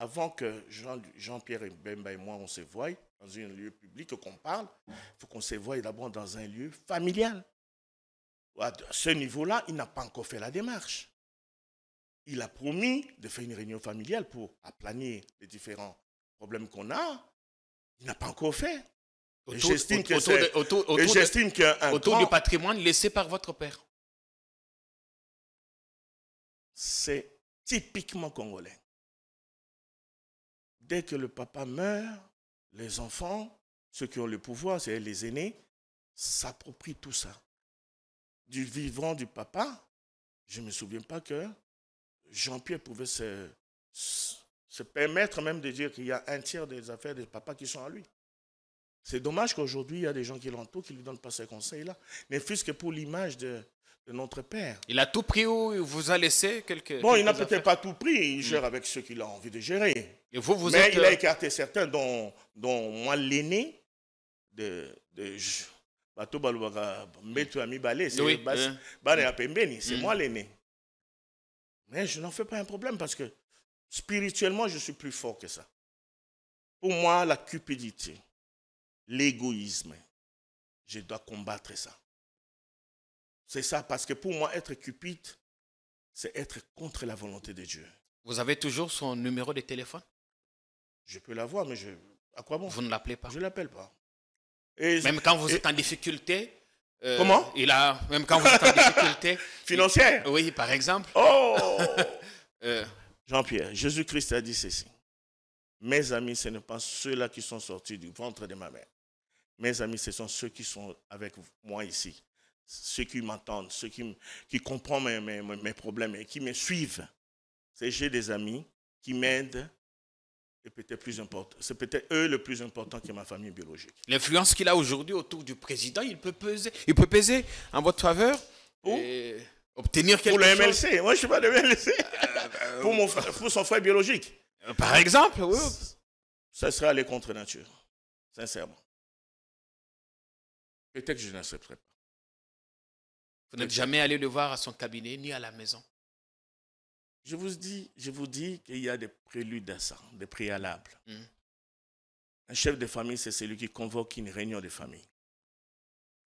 avant que Jean-Pierre Bemba et moi, on se voie dans un lieu public, qu'on parle, il faut qu'on se voie d'abord dans un lieu familial. À ce niveau-là, il n'a pas encore fait la démarche. Il a promis de faire une réunion familiale pour aplanir les différents problèmes qu'on a. Il n'a pas encore fait. J'estime autour du patrimoine laissé par votre père. C'est typiquement congolais. Dès que le papa meurt, les enfants, ceux qui ont le pouvoir, c'est-à-dire les aînés, s'approprient tout ça. Du vivant du papa, je ne me souviens pas que Jean-Pierre pouvait se permettre même de dire qu'il y a un tiers des affaires de papa qui sont à lui. C'est dommage qu'aujourd'hui, il y a des gens qui l'entourent, qui ne lui donnent pas ces conseils-là. Mais fût-ce que pour l'image de notre père. Il a tout pris ou il vous a laissé quelques... Bon, il n'a peut-être pas tout pris, il gère avec ceux qu'il a envie de gérer. Et vous mais il a écarté certains, dont moi, l'aîné de Bato Balouaga, Mbetu Ami Balé, c'est moi l'aîné. Mais je n'en fais pas un problème parce que spirituellement, je suis plus fort que ça. Pour moi, la cupidité, l'égoïsme, je dois combattre ça. C'est ça, parce que pour moi, être cupide, c'est être contre la volonté de Dieu. Vous avez toujours son numéro de téléphone? Je peux l'avoir, mais à quoi bon? Vous ne l'appelez pas? Je ne l'appelle pas. Même quand vous êtes en difficulté? Comment? Même quand vous êtes en difficulté? Financière? Oui, par exemple. Oh Jean-Pierre, Jésus-Christ a dit ceci. Mes amis, ce ne sont pas ceux-là qui sont sortis du ventre de ma mère. Mes amis, ce sont ceux qui sont avec moi ici. Ceux qui m'entendent, ceux qui comprennent mes problèmes et qui me suivent. J'ai des amis qui m'aident et peut-être plus important. C'est peut-être eux le plus important que ma famille biologique. L'influence qu'il a aujourd'hui autour du président, il peut peser en votre faveur et obtenir quelque chose. Pour le MLC, moi je ne suis pas de MLC. Pour son frère biologique. Par exemple, oui. Ça sera aller contre nature, sincèrement. Peut-être que je n'accepterai pas. Vous n'êtes jamais allé le voir à son cabinet ni à la maison? Je vous dis qu'il y a des préludes à ça, des préalables. Un chef de famille, c'est celui qui convoque une réunion de famille.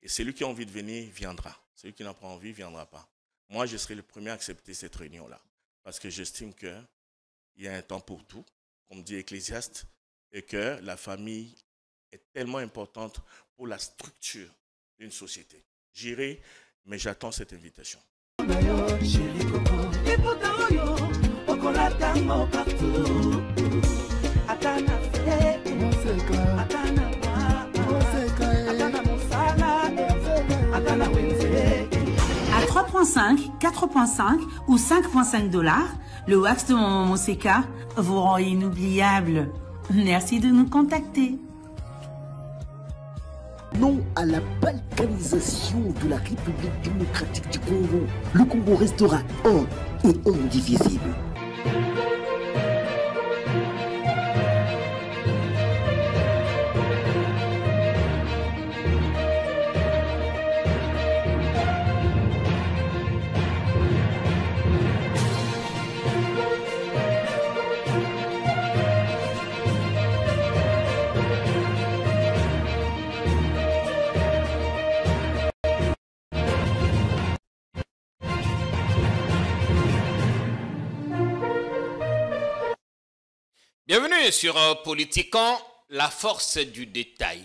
Et celui qui a envie de venir, viendra. Celui qui n'a pas envie, ne viendra pas. Moi, je serai le premier à accepter cette réunion-là. Parce que j'estime qu'il y a un temps pour tout, comme dit Ecclésiaste, et que la famille est tellement importante pour la structure d'une société. J'irai, mais j'attends cette invitation. À 3,5, 4,5 ou 5,5 $, le wax de Maman Moseka vous rend inoubliable. Merci de nous contacter. Non à la balkanisation de la République démocratique du Congo. Le Congo restera un et indivisible. Bienvenue sur Politiquant, la force du détail.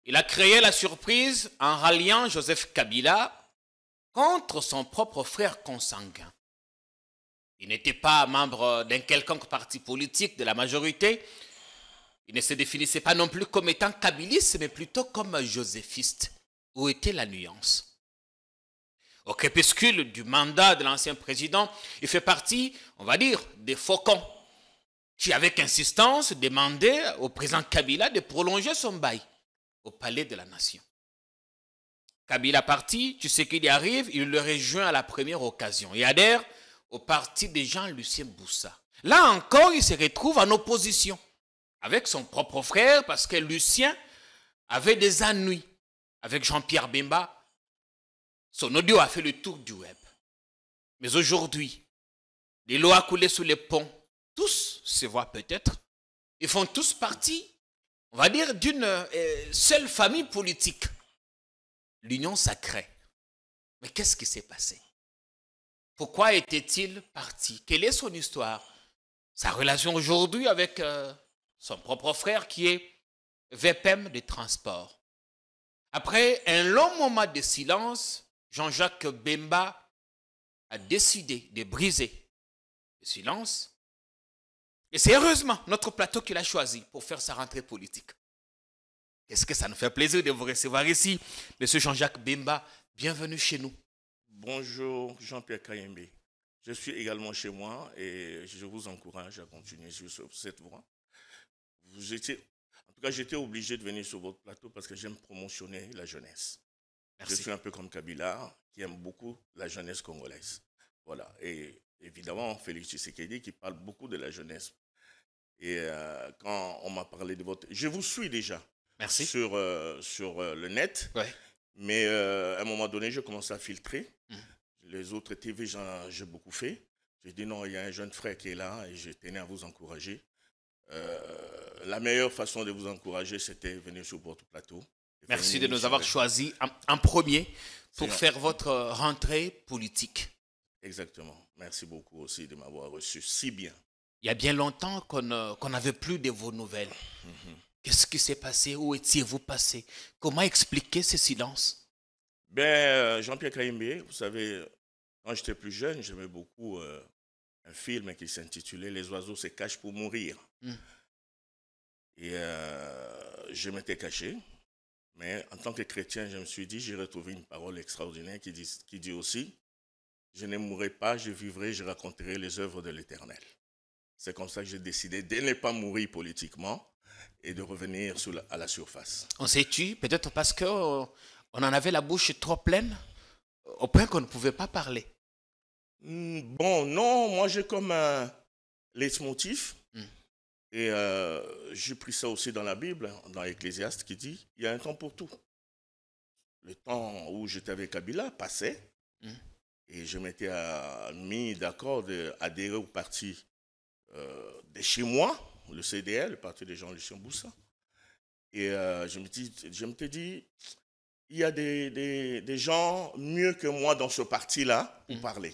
Il a créé la surprise en ralliant Joseph Kabila contre son propre frère consanguin. Il n'était pas membre d'un quelconque parti politique de la majorité. Il ne se définissait pas non plus comme étant kabiliste, mais plutôt comme joséphiste. Où était la nuance? Au crépuscule du mandat de l'ancien président, il fait partie, on va dire, des faucons qui, avec insistance, demandait au président Kabila de prolonger son bail au palais de la nation. Kabila parti, tu sais qu'il y arrive, il le rejoint à la première occasion et adhère au parti de Jean-Lucien Boussa. Là encore, il se retrouve en opposition avec son propre frère parce que Lucien avait des ennuis avec Jean-Pierre Bemba. Son audio a fait le tour du web. Mais aujourd'hui, les lois coulées sous les ponts, tous se voient peut-être. Ils font tous partie, on va dire, d'une seule famille politique. L'union sacrée. Mais qu'est-ce qui s'est passé? Pourquoi était-il parti? Quelle est son histoire? Sa relation aujourd'hui avec son propre frère qui est VPM de transport. Après un long moment de silence, Jean-Jacques Bemba a décidé de briser le silence. Et c'est heureusement notre plateau qu'il a choisi pour faire sa rentrée politique. Est-ce que ça nous fait plaisir de vous recevoir ici, M. Jean-Jacques Bemba? Bienvenue chez nous. Bonjour Jean-Pierre Kayembe. Je suis également chez moi et je vous encourage à continuer sur cette voie. En tout cas, j'étais obligé de venir sur votre plateau parce que j'aime promotionner la jeunesse. Merci. Je suis un peu comme Kabila, qui aime beaucoup la jeunesse congolaise. Voilà. Et évidemment, Félix Tshisekedi, qui parle beaucoup de la jeunesse. Et quand on m'a parlé de votre... Je vous suis déjà. Merci. Sur le net. Ouais. Mais à un moment donné, je commençais à filtrer. Les autres TV, j'ai beaucoup fait. J'ai dit non, il y a un jeune frère qui est là et je tenais à vous encourager. La meilleure façon de vous encourager, c'était venir sur votre plateau. Merci de nous avoir choisi en premier pour faire votre rentrée politique. Exactement. Merci beaucoup aussi de m'avoir reçu si bien. Il y a bien longtemps qu'on n'avait plus de vos nouvelles. Qu'est-ce qui s'est passé? Où étiez-vous passé? Comment expliquer ce silence? Jean-Pierre Kayembe, vous savez, quand j'étais plus jeune, j'aimais beaucoup un film qui s'intitulait « Les oiseaux se cachent pour mourir ». Et je m'étais caché. Mais en tant que chrétien, je me suis dit, j'ai retrouvé une parole extraordinaire qui dit aussi « Je ne mourrai pas, je vivrai, je raconterai les œuvres de l'Éternel ». C'est comme ça que j'ai décidé de ne pas mourir politiquement et de revenir à la surface. On s'est tué, peut-être parce qu'on en avait la bouche trop pleine, au point qu'on ne pouvait pas parler. Bon, non, moi j'ai comme un leitmotiv. Et j'ai pris ça aussi dans la Bible, dans l'Ecclésiaste, qui dit il y a un temps pour tout. Le temps où j'étais avec Kabila passait. Et je m'étais mis d'accord d'adhérer au parti de chez moi, le CDL, le parti des Jean-Lucien Boussa. Et je me dit, il y a des gens mieux que moi dans ce parti-là pour parler.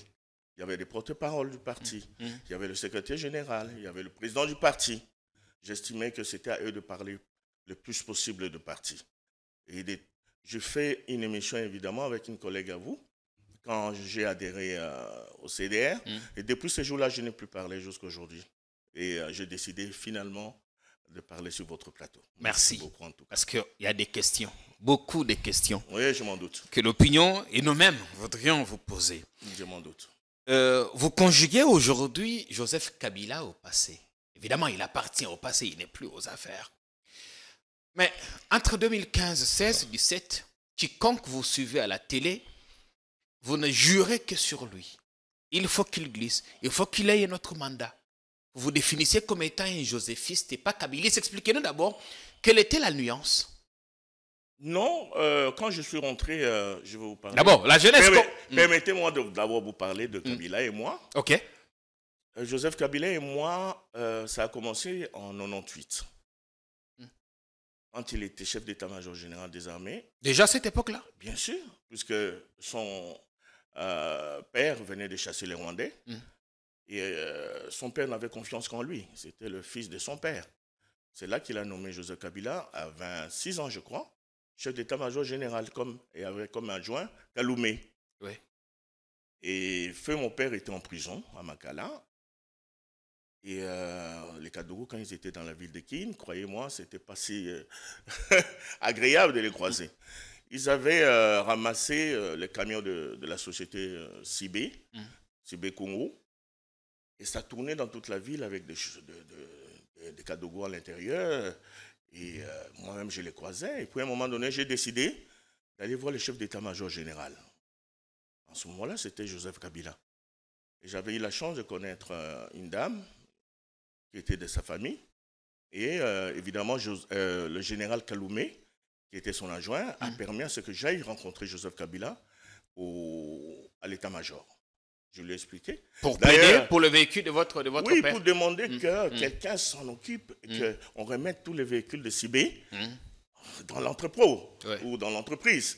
Il y avait des porte-paroles du parti, il y avait le secrétaire général, il y avait le président du parti. J'estimais que c'était à eux de parler le plus possible de parti. Et je fais une émission évidemment avec une collègue à vous, quand j'ai adhéré au CDR. Et depuis ce jour-là, je n'ai plus parlé jusqu'à aujourd'hui. Et j'ai décidé finalement de parler sur votre plateau. Merci beaucoup en tout cas. Parce qu'il y a des questions, beaucoup de questions. Oui, je m'en doute. Que l'opinion et nous-mêmes voudrions vous poser. Je m'en doute. Vous conjuguez aujourd'hui Joseph Kabila au passé. Évidemment, il appartient au passé, il n'est plus aux affaires. Mais entre 2015, 16, 17, quiconque vous suivez à la télé, vous ne jurez que sur lui. Il faut qu'il glisse, il faut qu'il ait notre mandat. Vous vous définissez comme étant un joséphiste et pas kabiliste. Expliquez-nous d'abord, quelle était la nuance? Non, quand je suis rentré, je vais vous parler. D'abord, la jeunesse... Permettez-moi d'abord vous parler de Kabila et moi. Ok. Joseph Kabila et moi, ça a commencé en 98. Quand il était chef d'état-major général des armées. Déjà à cette époque-là? Bien sûr, puisque son père venait de chasser les Rwandais. Et son père n'avait confiance qu'en lui. C'était le fils de son père. C'est là qu'il a nommé Joseph Kabila, à 26 ans, je crois, chef d'état-major général, et avec comme adjoint Kaloumé. Oui. Et feu, mon père était en prison à Makala. Et les Kadougou, quand ils étaient dans la ville de Kin, croyez-moi, c'était pas si agréable de les croiser. Ils avaient ramassé le camion de la société Sibé, Sibé Congo, et ça tournait dans toute la ville avec des Kadougou à l'intérieur. Et moi-même, je les croisais. Et puis à un moment donné, j'ai décidé d'aller voir le chef d'état-major général. En ce moment-là, c'était Joseph Kabila. Et j'avais eu la chance de connaître une dame qui était de sa famille. Et évidemment, le général Kaloumé, qui était son adjoint, a permis à ce que j'aille rencontrer Joseph Kabila à l'état-major. Je lui ai expliqué. Pour plaider pour le véhicule de votre père? Oui, pour demander que quelqu'un s'en occupe et qu'on remette tous les véhicules de Sibé dans l'entrepôt ou dans l'entreprise.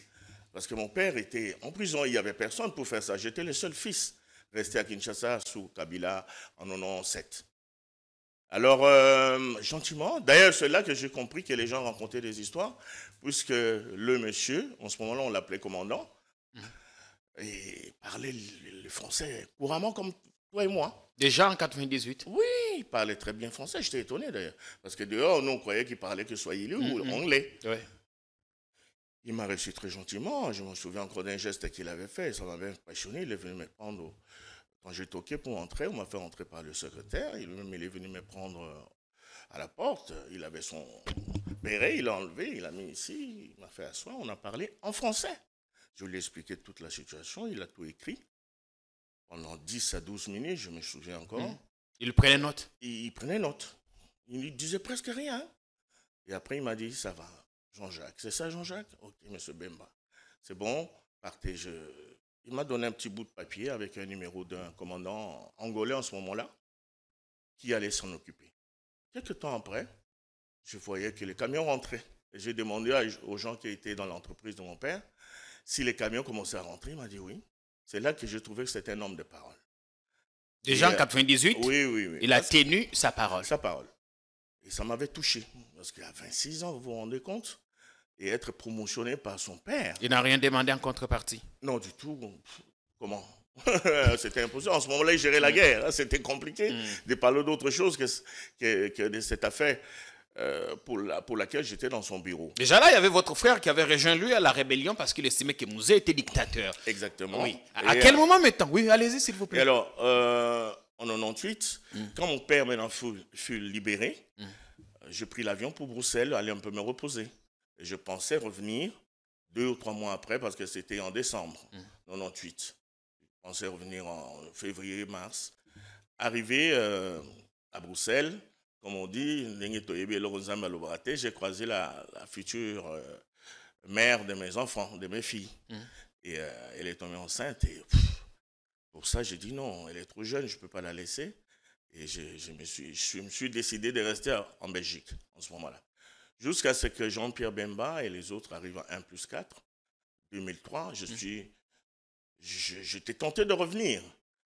Parce que mon père était en prison, il n'y avait personne pour faire ça. J'étais le seul fils resté à Kinshasa sous Kabila en 1997. Alors, gentiment, d'ailleurs, c'est là que j'ai compris que les gens racontaient des histoires, puisque le monsieur, en ce moment-là, on l'appelait commandant, et parlait le français couramment comme toi et moi. Déjà en 98? Oui, il parlait très bien français, j'étais étonné d'ailleurs. Parce que dehors, nous, on croyait qu'il parlait que Swahili ou anglais. Ouais. Il m'a reçu très gentiment, je me souviens encore d'un geste qu'il avait fait, ça m'avait impressionné, il est venu me prendre... Quand j'ai toqué pour entrer, on m'a fait entrer par le secrétaire. Il est venu me prendre à la porte. Il avait son béret, il l'a enlevé, il l'a mis ici, il m'a fait asseoir. On a parlé en français. Je lui ai expliqué toute la situation, il a tout écrit. Pendant 10 à 12 minutes, je me souviens encore. Il prenait note? Il prenait note. Il ne disait presque rien. Et après, il m'a dit, ça va, Jean-Jacques. C'est ça, Jean-Jacques? Ok, monsieur Bemba. C'est bon, partez, Il m'a donné un petit bout de papier avec un numéro d'un commandant angolais en ce moment-là qui allait s'en occuper. Quelques temps après, je voyais que les camions rentraient. J'ai demandé aux gens qui étaient dans l'entreprise de mon père si les camions commençaient à rentrer. Il m'a dit oui. C'est là que j'ai trouvé que c'était un homme de parole. Déjà en 98, oui. Il a tenu sa parole. Sa parole. Et ça m'avait touché. Parce qu'à 26 ans, vous vous rendez compte? Et être promotionné par son père. Il n'a rien demandé en contrepartie? Non, du tout. Comment? C'était impossible. En ce moment-là, il gérait la guerre. C'était compliqué de parler d'autre chose que de cette affaire pour laquelle j'étais dans son bureau. Déjà là, il y avait votre frère qui avait rejoint lui à la rébellion parce qu'il estimait que Mouzé était dictateur. Exactement. Oui. À quel moment maintenant? Oui, allez-y s'il vous plaît. Et alors, en 98, quand mon père maintenant fut libéré, j'ai pris l'avion pour Bruxelles, aller un peu me reposer. Et je pensais revenir 2 ou 3 mois après, parce que c'était en décembre 98. Je pensais revenir en février, mars. Arrivé à Bruxelles, comme on dit, j'ai croisé la future mère de mes enfants, de mes filles. Et elle est tombée enceinte. Et pour ça, j'ai dit non, elle est trop jeune, je ne peux pas la laisser. Et je me suis décidé de rester en Belgique en ce moment-là. Jusqu'à ce que Jean-Pierre Bemba et les autres arrivent à 1+4, 2003, j'étais tenté de revenir.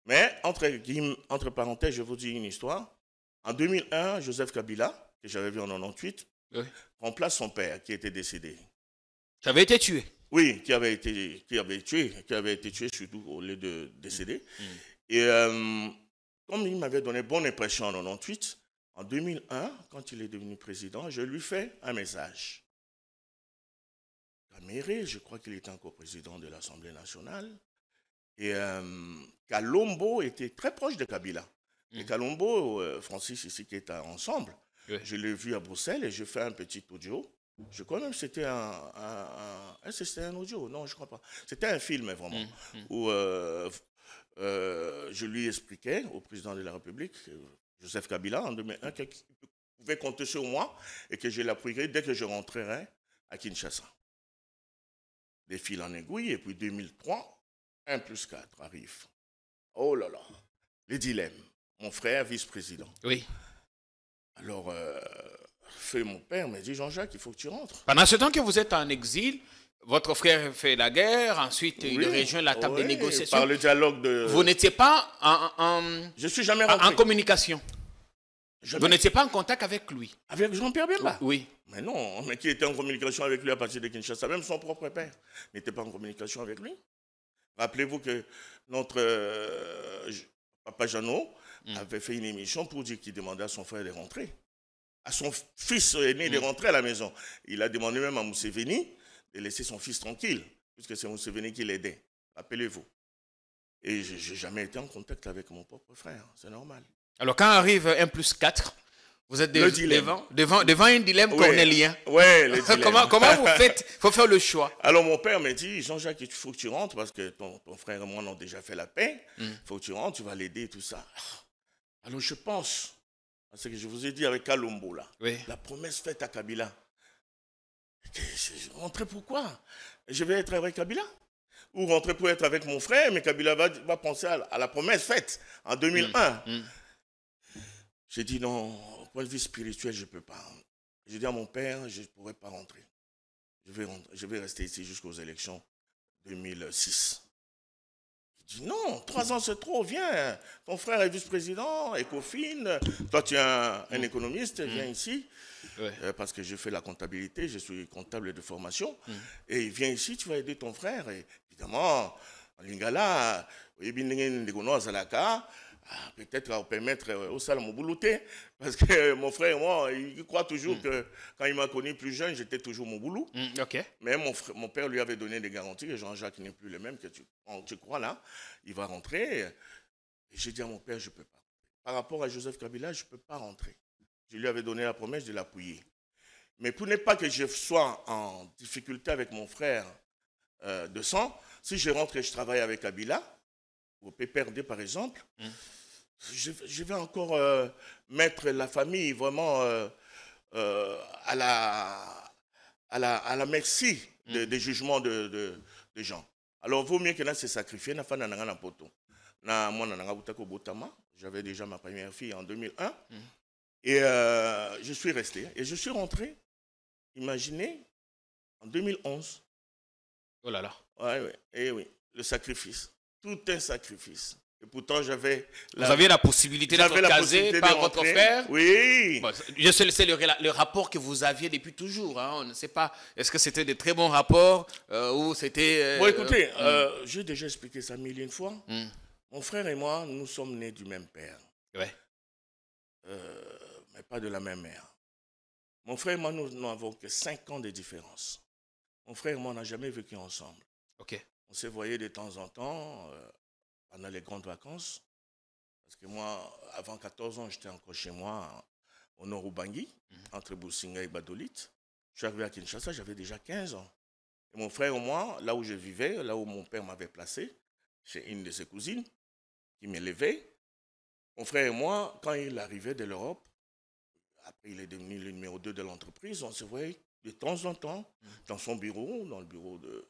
Mais, entre parenthèses, je vous dis une histoire. En 2001, Joseph Kabila, que j'avais vu en 98, remplace son père qui était décédé. Qui avait été tué? Oui, qui avait été tué surtout au lieu de décéder. Et comme il m'avait donné bonne impression en 98, en 2001, quand il est devenu président, je lui fais un message. Kamere, je crois qu'il était encore président de l'Assemblée nationale. Et Kalombo était très proche de Kabila. Et Kalombo, Francis ici qui est ensemble, je l'ai vu à Bruxelles et je fais un petit audio. Je crois même que c'était un audio, non, je ne crois pas. C'était un film, vraiment, où je lui expliquais au président de la République, Joseph Kabila, en 2001, qu'il pouvait compter sur moi et que je l'appuierais dès que je rentrerai à Kinshasa. Des fils en aiguille, et puis 2003, 1+4 arrive. Oh là là, les dilemmes. Mon frère, vice-président. Oui. Alors, mon père me dit, Jean-Jacques, il faut que tu rentres. Pendant ce temps que vous êtes en exil, votre frère fait la guerre, ensuite il rejoint la table de négociation. Par le dialogue de... Vous n'étiez pas Je suis jamais rentré. en communication. Jamais. Vous n'étiez pas en contact avec lui. Avec Jean-Pierre Bemba? Oui. Mais non, mais qui était en communication avec lui à partir de Kinshasa? Même son propre père n'était pas en communication avec lui. Rappelez-vous que notre papa Jeannot avait fait une émission pour dire qu'il demandait à son frère de rentrer. À son fils aîné de rentrer à la maison. Il a demandé même à Museveni de laisser son fils tranquille, puisque c'est Museveni qui l'aidait. Rappelez-vous. Et je n'ai jamais été en contact avec mon propre frère. C'est normal. Alors quand arrive 1+4, vous êtes devant un dilemme cornélien. Oui, le dilemme. Comment vous faites? Il faut faire le choix. Alors mon père me dit, Jean-Jacques, il faut que tu rentres parce que ton frère et moi on a déjà fait la paix. Il faut que tu rentres, tu vas l'aider et tout ça. Alors je pense à ce que je vous ai dit avec Kalombo là. Oui. La promesse faite à Kabila. Rentrer pourquoi? Je vais être avec Kabila? ou rentrer pour être avec mon frère, mais Kabila va penser à la promesse faite en 2001. J'ai dit non, au point de vue spirituel, je ne peux pas. J'ai dit à mon père, je ne pourrais pas rentrer. Je vais rester ici jusqu'aux élections 2006. Il dit non, 3 ans c'est trop, viens. Ton frère est vice-président, Ecofin. Toi tu es un économiste, viens ici. Ouais. Parce que je fais la comptabilité, je suis comptable de formation. Et viens ici, tu vas aider ton frère. Et évidemment, en Lingala, peut-être à permettre au salon mon boulouté, parce que mon frère et moi, il croit toujours que quand il m'a connu plus jeune, j'étais toujours mon boulot. Mais mon père lui avait donné des garanties que Jean-Jacques n'est plus le même, que tu crois là, il va rentrer. Et j'ai dit à mon père, je ne peux pas. Par rapport à Joseph Kabila, je ne peux pas rentrer. Je lui avais donné la promesse de l'appuyer. Mais pour ne pas que je sois en difficulté avec mon frère de sang, si je rentre et je travaille avec Kabila, au PPRD par exemple, je vais encore mettre la famille vraiment à la merci des jugements de gens. Alors, vaut mieux que là, se sacrifier. J'avais déjà ma première fille en 2001. Et je suis resté. Et je suis rentré, imaginez, en 2011. Oh là là. Ouais. Et oui, le sacrifice. Tout un sacrifice. Et pourtant, j'avais... Vous aviez la possibilité d'être casé par votre frère? Oui. Bon, je sais le rapport que vous aviez depuis toujours. Hein, on ne sait pas. Est-ce que c'était de très bons rapports ou c'était... Bon, écoutez, j'ai déjà expliqué ça 1000 fois. Mon frère et moi, nous sommes nés du même père. Ouais. Mais pas de la même mère. Mon frère et moi, nous n'avons que 5 ans de différence. Mon frère et moi, on n'a jamais vécu ensemble. Ok. On s'est voyé de temps en temps pendant les grandes vacances. Parce que moi, avant 14 ans, j'étais encore chez moi au Nord-Ubangi, entre Boussinga et Badolit. Je suis arrivé à Kinshasa, j'avais déjà 15 ans. Et mon frère et moi, là où je vivais, là où mon père m'avait placé, chez une de ses cousines, qui m'élevait, mon frère et moi, quand il arrivait de l'Europe, après il est devenu le numéro 2 de l'entreprise, on se voyait de temps en temps dans son bureau, dans le bureau de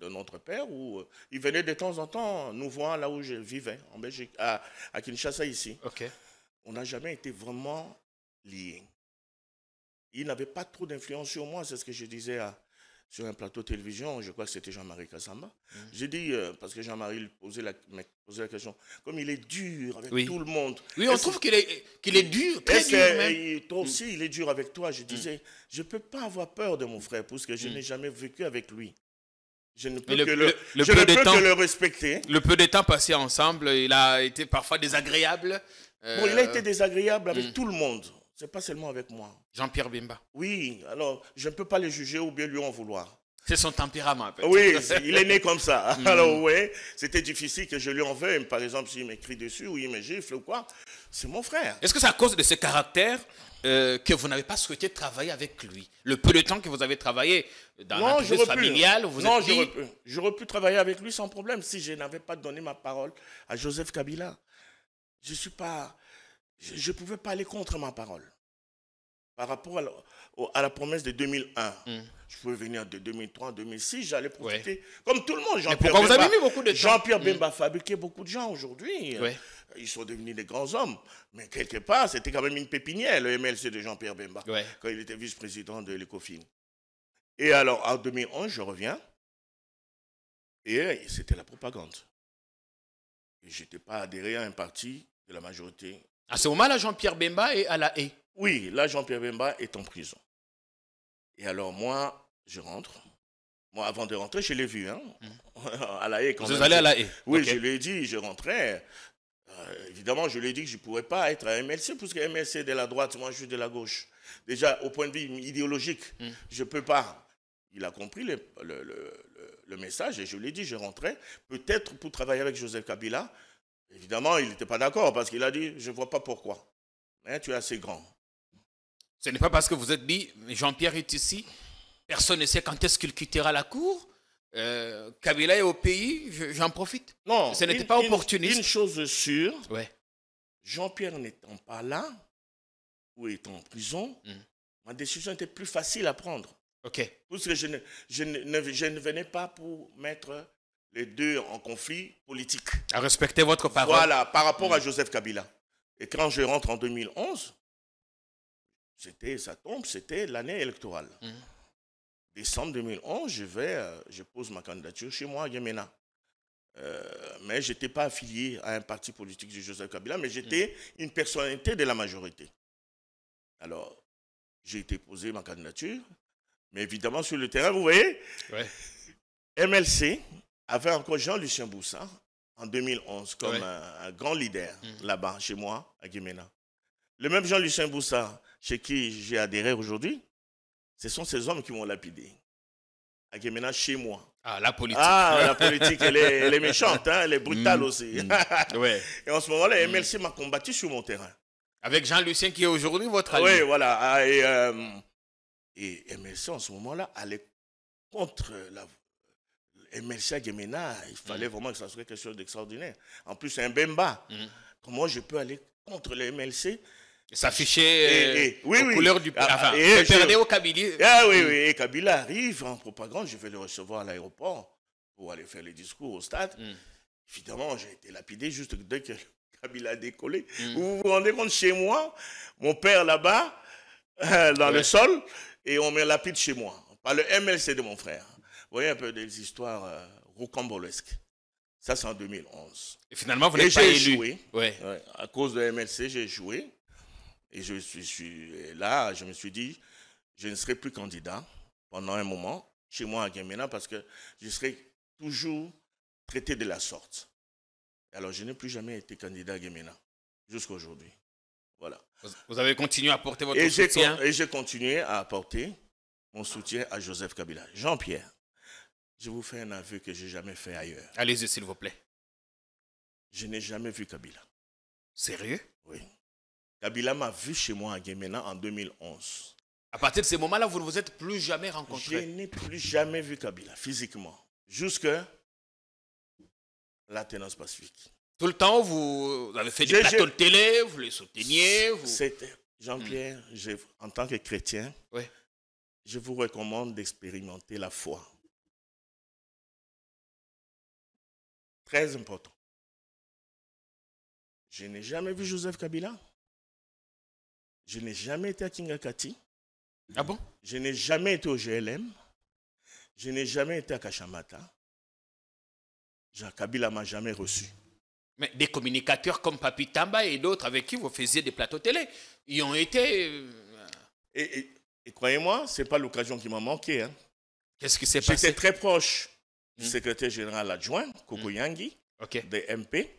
notre père, où il venait de temps en temps nous voir là où je vivais, en Belgique, à Kinshasa ici. Okay. On n'a jamais été vraiment liés. Il n'avait pas trop d'influence sur moi, c'est ce que je disais sur un plateau de télévision, je crois que c'était Jean-Marie Kassamba. J'ai dit, parce que Jean-Marie me posait la question, comme il est dur avec tout le monde. Oui, on trouve qu'il est dur, très dur même. Toi aussi, il est dur avec toi. Je disais, je ne peux pas avoir peur de mon frère, parce que je n'ai jamais vécu avec lui. Je ne peux que le respecter. Le peu de temps passé ensemble, il a été parfois désagréable. Bon, il a été désagréable avec tout le monde. Ce n'est pas seulement avec moi. Jean-Pierre Bemba. Oui, alors je ne peux pas le juger ou bien lui en vouloir. C'est son tempérament. Peut-être. Oui, il est né comme ça. Alors oui, c'était difficile que je lui en veuille. Par exemple, s'il m'écrit dessus ou il me gifle ou quoi, c'est mon frère. Est-ce que c'est à cause de ce caractère que vous n'avez pas souhaité travailler avec lui? Le peu de temps que vous avez travaillé dans l'entreprise familiale, vous êtes dit... j'aurais pu travailler avec lui sans problème si je n'avais pas donné ma parole à Joseph Kabila. Je ne pouvais pas aller contre ma parole. Par rapport à la promesse de 2001, je pouvais venir de 2003, 2006, j'allais profiter. Comme tout le monde, Jean-Pierre Bemba fabriquait beaucoup de gens aujourd'hui. Ils sont devenus des grands hommes. Mais quelque part, c'était quand même une pépinière, le MLC de Jean-Pierre Bemba, quand il était vice-président de l'Ecofin. Et alors, en 2011, je reviens. Et c'était la propagande. Et je n'étais pas adhéré à un parti de la majorité. À ce moment-là, Jean-Pierre Bemba est à La Haye. Oui, là, Jean-Pierre Bemba est en prison. Et alors, moi, je rentre. Moi, avant de rentrer, je l'ai vu, hein, à La Haye. Vous allez à La Haye? Oui, je lui ai dit, je rentrais. Évidemment, je lui ai dit que je ne pourrais pas être à MLC, parce que MLC est de la droite, moi, je suis de la gauche. Déjà, au point de vue idéologique, je ne peux pas. Il a compris le message, et je lui ai dit, je rentrais, peut-être pour travailler avec Joseph Kabila. Évidemment, il n'était pas d'accord, parce qu'il a dit, je ne vois pas pourquoi. Mais tu es assez grand. Ce n'est pas parce que vous êtes dit, Jean-Pierre est ici, personne ne sait quand est-ce qu'il quittera la cour. Kabila est au pays, j'en profite. Non, ce n'était pas opportuniste. Une chose sûre, Jean-Pierre n'étant pas là, ou étant en prison, ma décision était plus facile à prendre. Ok. Parce que je ne venais pas pour mettre les deux en conflit politique. À respecter votre parole. Voilà, par rapport à Joseph Kabila. Et quand je rentre en 2011, ça tombe, c'était l'année électorale. Décembre 2011, je pose ma candidature chez moi à Guémena. Mais je n'étais pas affilié à un parti politique de Joseph Kabila, mais j'étais une personnalité de la majorité. Alors, j'ai été posé ma candidature, mais évidemment sur le terrain, vous voyez, MLC avait encore Jean-Lucien Boussa en 2011 comme un grand leader là-bas, chez moi, à Guémena. Le même Jean-Lucien Boussa, chez qui j'ai adhéré aujourd'hui, ce sont ces hommes qui m'ont lapidé. À Guémena, chez moi. Ah, la politique. Ah, la politique, elle est méchante, hein, elle est brutale aussi. Et en ce moment-là, MLC m'a combattu sur mon terrain. Avec Jean-Lucien qui est aujourd'hui votre allié. Oui, voilà. Et MLC, en ce moment-là, allait contre la... MLC à Guémena, il fallait vraiment que ça soit quelque chose d'extraordinaire. En plus, c'est un Bemba. Comment je peux aller contre le MLC? S'afficher aux couleurs du... Enfin, perdre au Kabila. Ah oui, oui. Et Kabila arrive en propagande, je vais le recevoir à l'aéroport pour aller faire les discours au stade. Évidemment, j'ai été lapidé juste dès que Kabila a décollé. Vous vous rendez compte, chez moi, mon père là-bas, dans le sol, et on me lapide chez moi, par le MLC de mon frère. Vous voyez un peu des histoires rocambolesques. Ça, c'est en 2011. Et finalement, vous n'êtes pas élu. Joué. À cause de MLC, j'ai joué. Et je suis là, je me suis dit, je ne serai plus candidat pendant un moment chez moi à Guémena parce que je serai toujours traité de la sorte. Alors, je n'ai plus jamais été candidat à Guémena jusqu'à aujourd'hui. Voilà. Vous avez continué à apporter votre soutien. Et j'ai continué à apporter mon soutien à Joseph Kabila. Jean-Pierre, je vous fais un aveu que je n'ai jamais fait ailleurs. Allez-y, s'il vous plaît. Je n'ai jamais vu Kabila. Sérieux? Oui. Kabila m'a vu chez moi à Guémena en 2011. À partir de ce moment-là, vous ne vous êtes plus jamais rencontré? Je n'ai plus jamais vu Kabila physiquement. Jusqu'à la Ténance Pacifique. Tout le temps, vous avez fait des plateaux de télé, vous les souteniez. C'était Jean-Pierre, en tant que chrétien, je vous recommande d'expérimenter la foi. Très important. Je n'ai jamais vu Joseph Kabila. Je n'ai jamais été à Kingakati. Ah bon? Je n'ai jamais été au GLM. Je n'ai jamais été à Kachamata. Kabila ne m'a jamais reçu. Mais des communicateurs comme Papi Tamba et d'autres avec qui vous faisiez des plateaux télé, ils ont été... Et croyez-moi, ce n'est pas l'occasion qui m'a manqué. Hein. Qu'est-ce qui s'est passé? J'étais très proche du secrétaire général adjoint, Koko Yangi, des MP,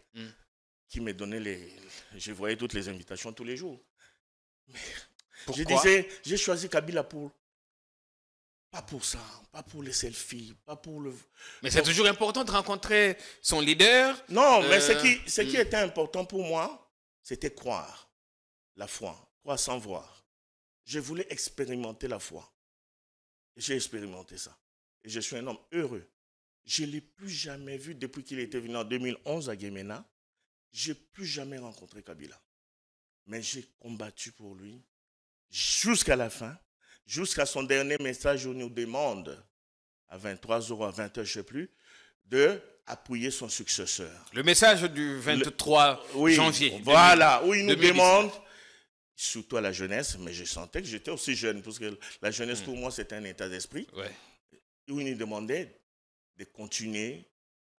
qui me donnait les... Je voyais toutes les invitations tous les jours. Mais je disais, j'ai choisi Kabila pour... Pas pour ça, pas pour les selfies, pas pour le... Mais c'est toujours important de rencontrer son leader. Non, mais ce qui était important pour moi, c'était croire. La foi, croire sans voir. Je voulais expérimenter la foi. J'ai expérimenté ça. Et je suis un homme heureux. Je ne l'ai plus jamais vu depuis qu'il était venu en 2011 à Guémena. Je n'ai plus jamais rencontré Kabila. Mais j'ai combattu pour lui jusqu'à la fin, jusqu'à son dernier message où il nous demande, à 23 h, à 20 h, je ne sais plus, d'appuyer son successeur. Le message du 23 janvier. Voilà, où il nous demande, surtout à la jeunesse, mais je sentais que j'étais aussi jeune, parce que la jeunesse pour moi c'est un état d'esprit, où il nous demandait de continuer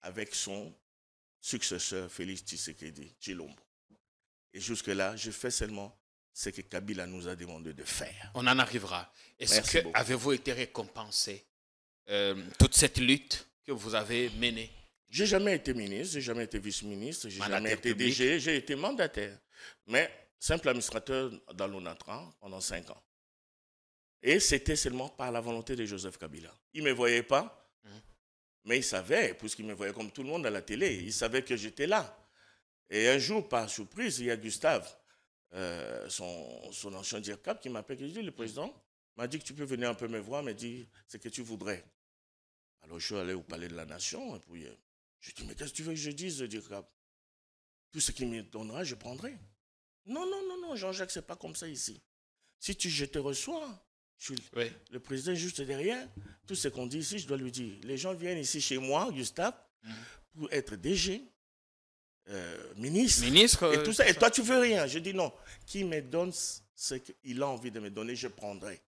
avec son successeur, Félix Tshisekedi Tshilombo. Et jusque-là, je fais seulement ce que Kabila nous a demandé de faire. On en arrivera. Est-ce que avez-vous été récompensé toute cette lutte que vous avez menée? Je n'ai jamais été ministre, je n'ai jamais été vice-ministre, je n'ai jamais été DG, j'ai été mandataire. Mais simple administrateur dans l'ONATRA pendant 5 ans. Et c'était seulement par la volonté de Joseph Kabila. Il ne me voyait pas, mais il savait, puisqu'il me voyait comme tout le monde à la télé, il savait que j'étais là. Et un jour, par surprise, il y a Gustave, son ancien DIRCAP, qui m'appelle, qui dit, le président m'a dit que tu peux venir un peu me voir, me dire ce que tu voudrais. Alors je suis allé au Palais de la Nation, et puis je dis, mais qu'est-ce que tu veux que je dise, DIRCAP? Tout ce qu'il me donnera, je prendrai. Non, non, non, non, Jean-Jacques, c'est pas comme ça ici. Si je te reçois, je suis le président juste derrière, tout ce qu'on dit ici, je dois lui dire. Les gens viennent ici chez moi, Gustave, pour être DG, ministre, et tout ça. Et toi, tu veux rien. Je dis non. Qui me donne ce qu'il a envie de me donner, je prendrai.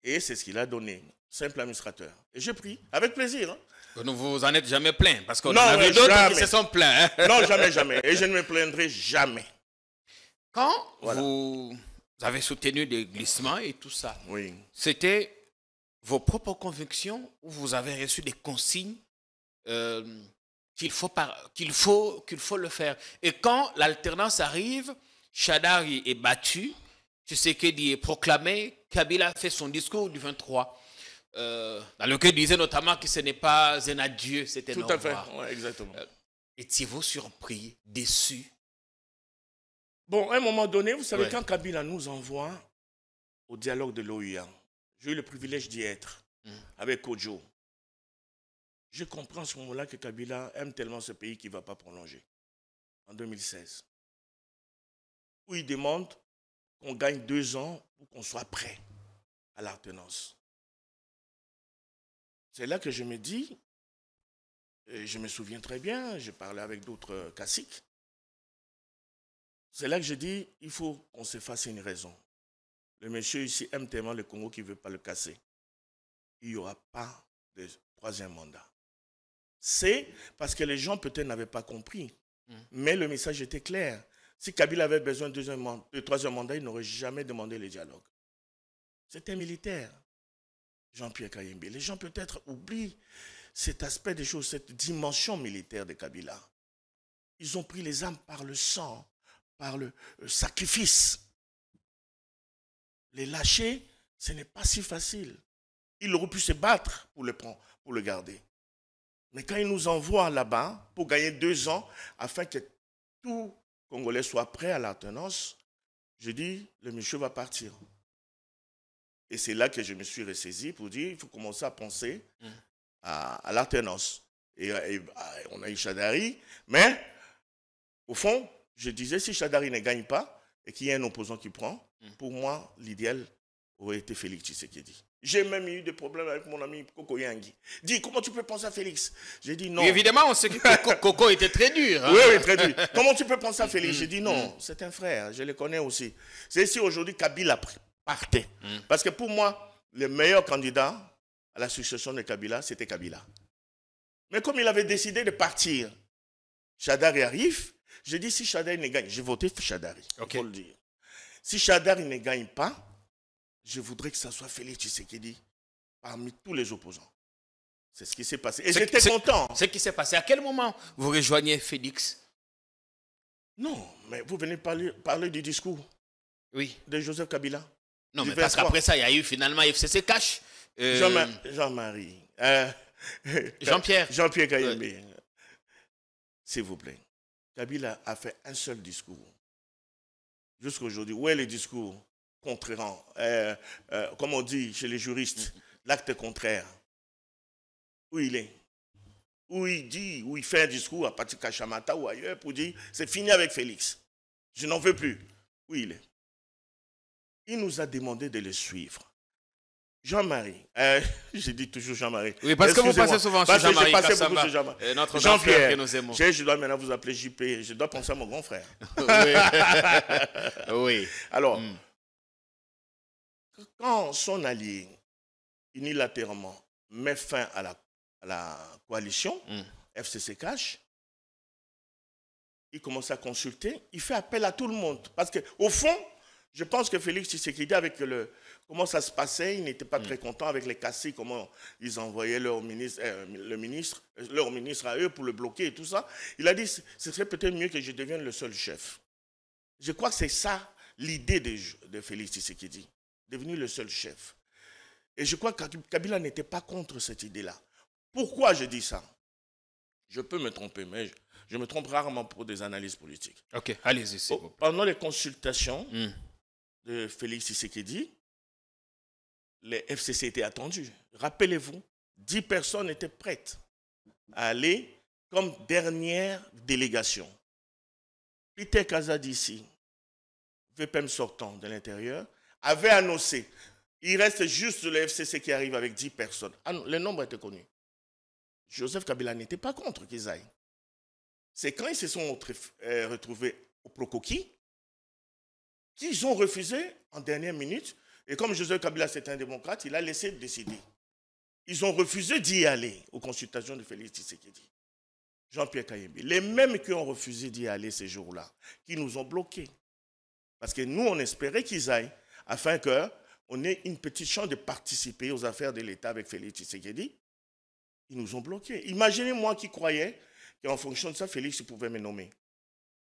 Et c'est ce qu'il a donné. Simple administrateur. Et j'ai pris, avec plaisir. Hein. Vous vous en êtes jamais plaint, parce qu'on en avait d'autres qui se sont plaints. Hein. Non, jamais, jamais. Et je ne me plaindrai jamais. Quand vous avez soutenu des glissements et tout ça, oui. C'était vos propres convictions ou vous avez reçu des consignes qu'il faut le faire? Et quand l'alternance arrive, Shadari est battu, Tshisekedi est proclamé, Kabila fait son discours du 23. Dans lequel il disait notamment que ce n'est pas un adieu, c'était un au revoir. Tout à fait, ouais, exactement. Étiez-vous surpris, déçu? Bon, à un moment donné, vous savez, quand Kabila nous envoie au dialogue de l'OUA, j'ai eu le privilège d'y être avec Kodjo. Je comprends à ce moment-là que Kabila aime tellement ce pays qu'il ne va pas prolonger. En 2016. Où il demande qu'on gagne 2 ans pour qu'on soit prêt à l'alternance. C'est là que je me dis, et je me souviens très bien, j'ai parlé avec d'autres caciques, c'est là que je dis, il faut qu'on se fasse une raison. Le monsieur ici aime tellement le Congo qu'il ne veut pas le casser. Il n'y aura pas de 3e mandat. C'est parce que les gens peut-être n'avaient pas compris, mais le message était clair. Si Kabila avait besoin de 3e mandat, il n'aurait jamais demandé le dialogue. C'était militaire. Jean-Pierre Kayembe. Les gens peut-être oublient cet aspect des choses, cette dimension militaire de Kabila. Ils ont pris les armes par le sang, par le sacrifice. Les lâcher, ce n'est pas si facile. Ils auraient pu se battre pour le garder. Mais quand ils nous envoient là-bas pour gagner 2 ans, afin que tout Congolais soit prêt à l'alternance, je dis, le monsieur va partir. Et c'est là que je me suis ressaisi pour dire, il faut commencer à penser à l'alternance. Et on a eu Shadari, mais au fond, je disais, si Shadari ne gagne pas et qu'il y a un opposant qui prend, pour moi, l'idéal aurait été Félix Tshisekedi. J'ai même eu des problèmes avec mon ami Koko Yangi. Dis, comment tu peux penser à Félix? J'ai dit non. Et évidemment, on sait que Koko était très dur. Hein? Oui, très dur. Comment tu peux penser à Félix? J'ai dit non, c'est un frère, je le connais aussi. C'est si aujourd'hui Kabila partait. Parce que pour moi, le meilleur candidat à la succession de Kabila, c'était Kabila. Mais comme il avait décidé de partir, Shadari arrive, j'ai dit si Shadari ne gagne, j'ai voté pour Shadari, il faut le dire. Si Shadari ne gagne pas, je voudrais que ça soit Félix Tshisekedi parmi tous les opposants. C'est ce qui s'est passé. Et j'étais content. Ce qui s'est passé. À quel moment vous rejoignez Félix? Non, mais vous venez parler du discours de Joseph Kabila. Non, mais parce qu'après ça, il y a eu finalement FCC Cash. Jean-Marie. Jean-Pierre. Jean-Pierre Kayembe. S'il vous plaît. Kabila a fait un seul discours. Jusqu'à aujourd'hui. Où est le discours contraire, comme on dit chez les juristes, l'acte contraire? Où il est? Où il dit, où il fait un discours à partir de Kachamata ou ailleurs pour dire c'est fini avec Félix. Je n'en veux plus. Où il est? Il nous a demandé de le suivre. Jean-Marie, je dis toujours Jean-Marie. Oui, parce que vous passez souvent chez Jean-Marie Kassamba, notre Jean-Pierre que nous aimons. Je dois maintenant vous appeler JP, je dois penser à mon grand frère. Oui. Alors, quand son allié, unilatéralement, met fin à la coalition, FCC Cash, il commence à consulter, il fait appel à tout le monde. Parce qu'au fond, je pense que Félix Tshisekedi, avec comment ça se passait, il n'était pas très content avec les caciques, comment ils envoyaient leur ministre à eux pour le bloquer et tout ça. Il a dit, ce serait peut-être mieux que je devienne le seul chef. Je crois que c'est ça l'idée de Félix Tshisekedi, devenu le seul chef. Et je crois que Kabila n'était pas contre cette idée-là. Pourquoi je dis ça? Je peux me tromper, mais je me trompe rarement pour des analyses politiques. Ok, allez-y. Pendant les consultations de Félix Tshisekedi, les FCC étaient attendus. Rappelez-vous, 10 personnes étaient prêtes à aller comme dernière délégation. Peter Kazadissi, VPM sortant de l'intérieur, avait annoncé, il reste juste le FCC qui arrive avec 10 personnes. Ah non, le nombre était connu. Joseph Kabila n'était pas contre qu'ils aillent. C'est quand ils se sont retrouvés au Procoki qu'ils ont refusé en dernière minute. Et comme Joseph Kabila, c'est un démocrate, il a laissé décider. Ils ont refusé d'y aller aux consultations de Félix Tshisekedi. Jean-Pierre Kayembe. Les mêmes qui ont refusé d'y aller ces jours-là, qui nous ont bloqués. Parce que nous, on espérait qu'ils aillent, afin qu'on ait une petite chance de participer aux affaires de l'État avec Félix Tshisekedi. Ils nous ont bloqués. Imaginez-moi qui croyais qu'en fonction de ça, Félix pouvait me nommer.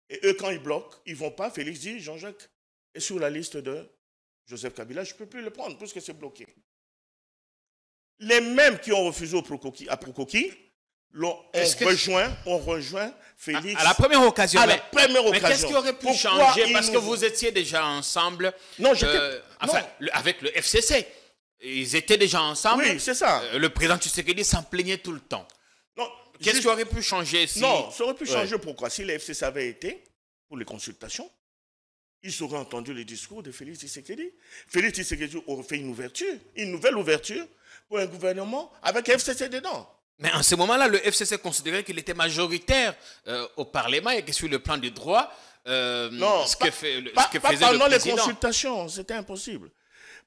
Et eux, quand ils bloquent, ils ne vont pas. Félix dit, Jean-Jacques est sur la liste de Joseph Kabila, je ne peux plus le prendre puisque c'est bloqué. Les mêmes qui ont refusé à Procoki ont rejoint Félix. À la première occasion. La première occasion. Mais qu'est-ce qui aurait pu changer? Parce que vous étiez déjà ensemble. Non, avec le FCC. Ils étaient déjà ensemble. Oui, c'est ça. Le président Tshisekedi s'en plaignait tout le temps. Qu'est-ce qui aurait pu changer si... Non, ça aurait pu changer. Pourquoi? Si le FCC avait été pour les consultations, ils auraient entendu le discours de Félix Tshisekedi. Félix Tshisekedi aurait fait une nouvelle ouverture pour un gouvernement avec FCC dedans. Mais en ce moment-là, le FCC considérait qu'il était majoritaire au Parlement et que sur le plan du droit, ce que faisait le président... Pendant les consultations, c'était impossible.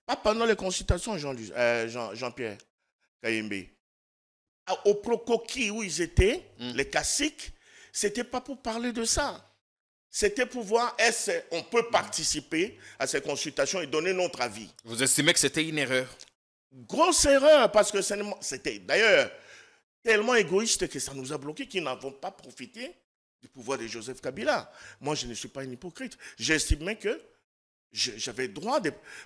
Pas pendant les consultations, Jean-Pierre Kayembe. Au Procoki où ils étaient, les caciques, ce n'était pas pour parler de ça. C'était pour voir est-ce qu'on peut participer à ces consultations et donner notre avis. Vous estimez que c'était une erreur? Grosse erreur, parce que c'était d'ailleurs tellement égoïste que ça nous a bloqués qu'ils n'avons pas profité du pouvoir de Joseph Kabila. Moi, je ne suis pas un hypocrite. J'estimais que j'avais droit,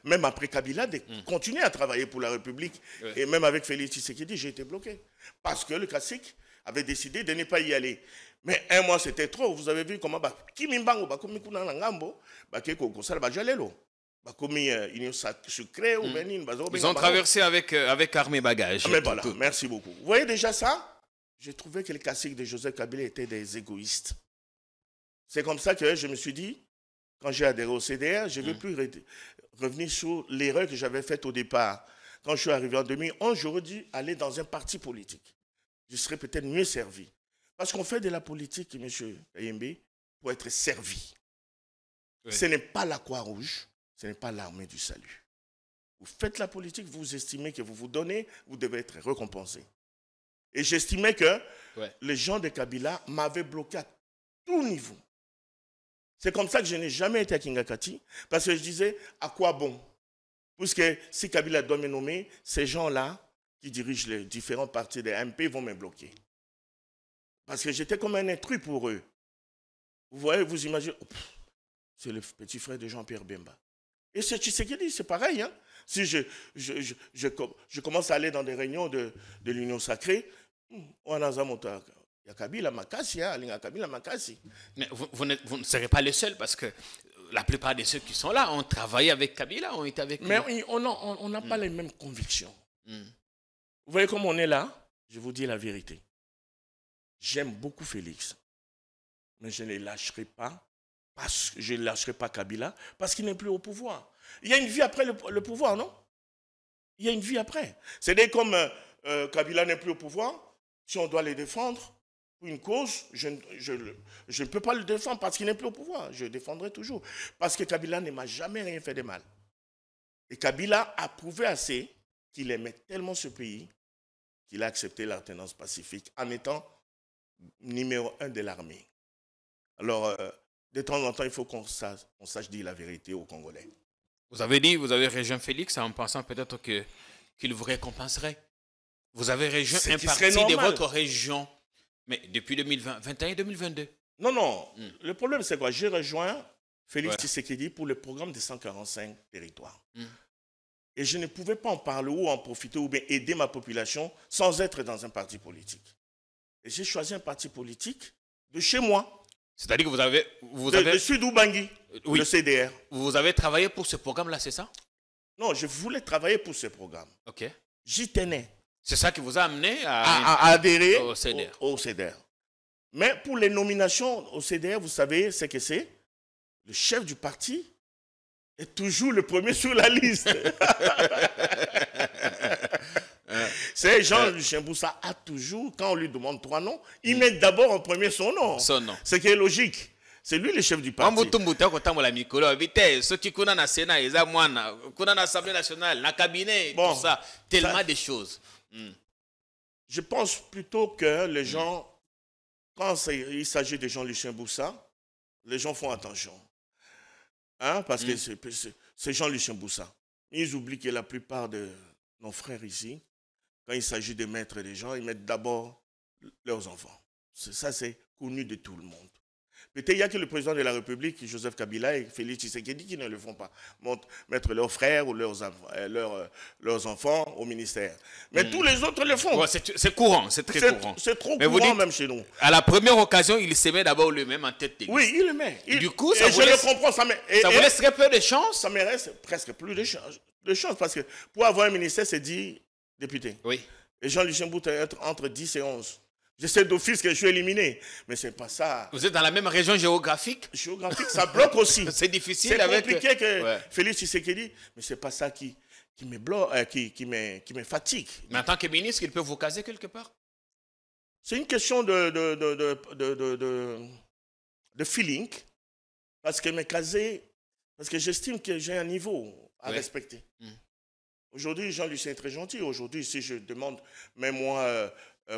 même après Kabila, de continuer à travailler pour la République. Ouais. Et même avec Félix Tshisekedi, j'ai été bloqué. Parce que le cacique avait décidé de ne pas y aller. Mais un mois, c'était trop. Vous avez vu comment... Ils ont traversé avec armes et bagages. Mais voilà, merci beaucoup. Vous voyez déjà ça? J'ai trouvé que les caciques de Joseph Kabila étaient des égoïstes. C'est comme ça que je me suis dit, quand j'ai adhéré au CDR, je ne veux plus revenir sur l'erreur que j'avais faite au départ. Quand je suis arrivé en 2011, j'aurais dû aller dans un parti politique. Je serais peut-être mieux servi. Parce qu'on fait de la politique, M. Kayembe, pour être servi. Oui. Ce n'est pas la Croix-Rouge, ce n'est pas l'armée du salut. Vous faites la politique, vous estimez que vous vous donnez, vous devez être récompensé. Et j'estimais que les gens de Kabila m'avaient bloqué à tout niveau. C'est comme ça que je n'ai jamais été à Kingakati, parce que je disais, à quoi bon? Puisque si Kabila doit me nommer, ces gens-là, qui dirigent les différents partis des MP, vont me bloquer. Parce que j'étais comme un intrus pour eux. Vous voyez, vous imaginez, c'est le petit frère de Jean-Pierre Bemba. Et c'est Tshisekedi, c'est pareil. Hein? Si je commence à aller dans des réunions de l'Union sacrée, on a mais vous ne serez pas les seuls parce que la plupart de ceux qui sont là ont travaillé avec Kabila, ont été avec lui. Mais on n'a pas les mêmes convictions. Vous voyez comme on est là, je vous dis la vérité. J'aime beaucoup Félix, mais je ne lâcherai pas, je ne lâcherai pas Kabila parce qu'il n'est plus au pouvoir. Il y a une vie après le pouvoir, non? Il y a une vie après. C'est-à-dire comme Kabila n'est plus au pouvoir, si on doit les défendre pour une cause, je ne peux pas le défendre parce qu'il n'est plus au pouvoir. Je le défendrai toujours. Parce que Kabila ne m'a jamais rien fait de mal. Et Kabila a prouvé assez qu'il aimait tellement ce pays qu'il a accepté l'alternance pacifique en étant numéro 1 de l'armée. Alors, de temps en temps, il faut qu'on sache dire la vérité aux Congolais. Vous avez rejoint Félix en pensant peut-être qu'il vous récompenserait. Vous avez rejoint un parti de votre région, mais depuis 2021 et 2022. Non. Le problème, c'est quoi? J'ai rejoint Félix Tshisekedi pour le programme des 145 territoires. Et je ne pouvais pas en parler ou en profiter ou bien aider ma population sans être dans un parti politique. Et j'ai choisi un parti politique de chez moi. C'est-à-dire que vous avez... De Sud-Oubangi, le CDR. Vous avez travaillé pour ce programme-là, c'est ça? Non, je voulais travailler pour ce programme. Ok. J'y tenais. C'est ça qui vous a amené à adhérer au CDR. Au CDR. Mais pour les nominations au CDR, vous savez ce que c'est? Le chef du parti est toujours le premier sur la liste. C'est Jean-Lucien Boussa a toujours, quand on lui demande 3 noms, il met d'abord en premier son nom. Son nom. Ce qui est logique. C'est lui le chef du parti. Bon, tout ça, tellement de choses. Je pense plutôt que les gens, quand il s'agit de Jean-Lucien Boussa, les gens font attention. Hein? Parce que c'est Jean-Lucien Boussa. Ils oublient que la plupart de nos frères ici, quand il s'agit de mettre des gens, ils mettent d'abord leurs enfants. Ça, c'est connu de tout le monde. Peut-être il n'y a que le président de la République, Joseph Kabila et Félix Tshisekedi, qui ne le font pas. Mettre leurs frères ou leurs enfants au ministère. Mais tous les autres le font. Ouais, c'est courant, c'est très courant. C'est trop courant même chez nous. À la première occasion, il se met d'abord lui-même en tête de liste. Oui, il le met. Du coup, ça vous laisse très peu de chance. Ça me reste presque plus de chance. Parce que pour avoir un ministère, c'est 10 députés. Oui. Et Jean-Lucien Boussa est entre 10 et 11. Je sais d'office que je suis éliminé, mais c'est pas ça. Vous êtes dans la même région géographique? Géographique, ça bloque aussi. C'est difficile. C'est compliqué que Félix Tshisekedi, mais c'est pas ça qui me bloque, qui me fatigue. Mais en tant que ministre, il peut vous caser quelque part? C'est une question de feeling, parce que me caser, parce que j'estime que j'ai un niveau à respecter. Aujourd'hui, Jean-Lucien est très gentil. Aujourd'hui, si je demande, même moi,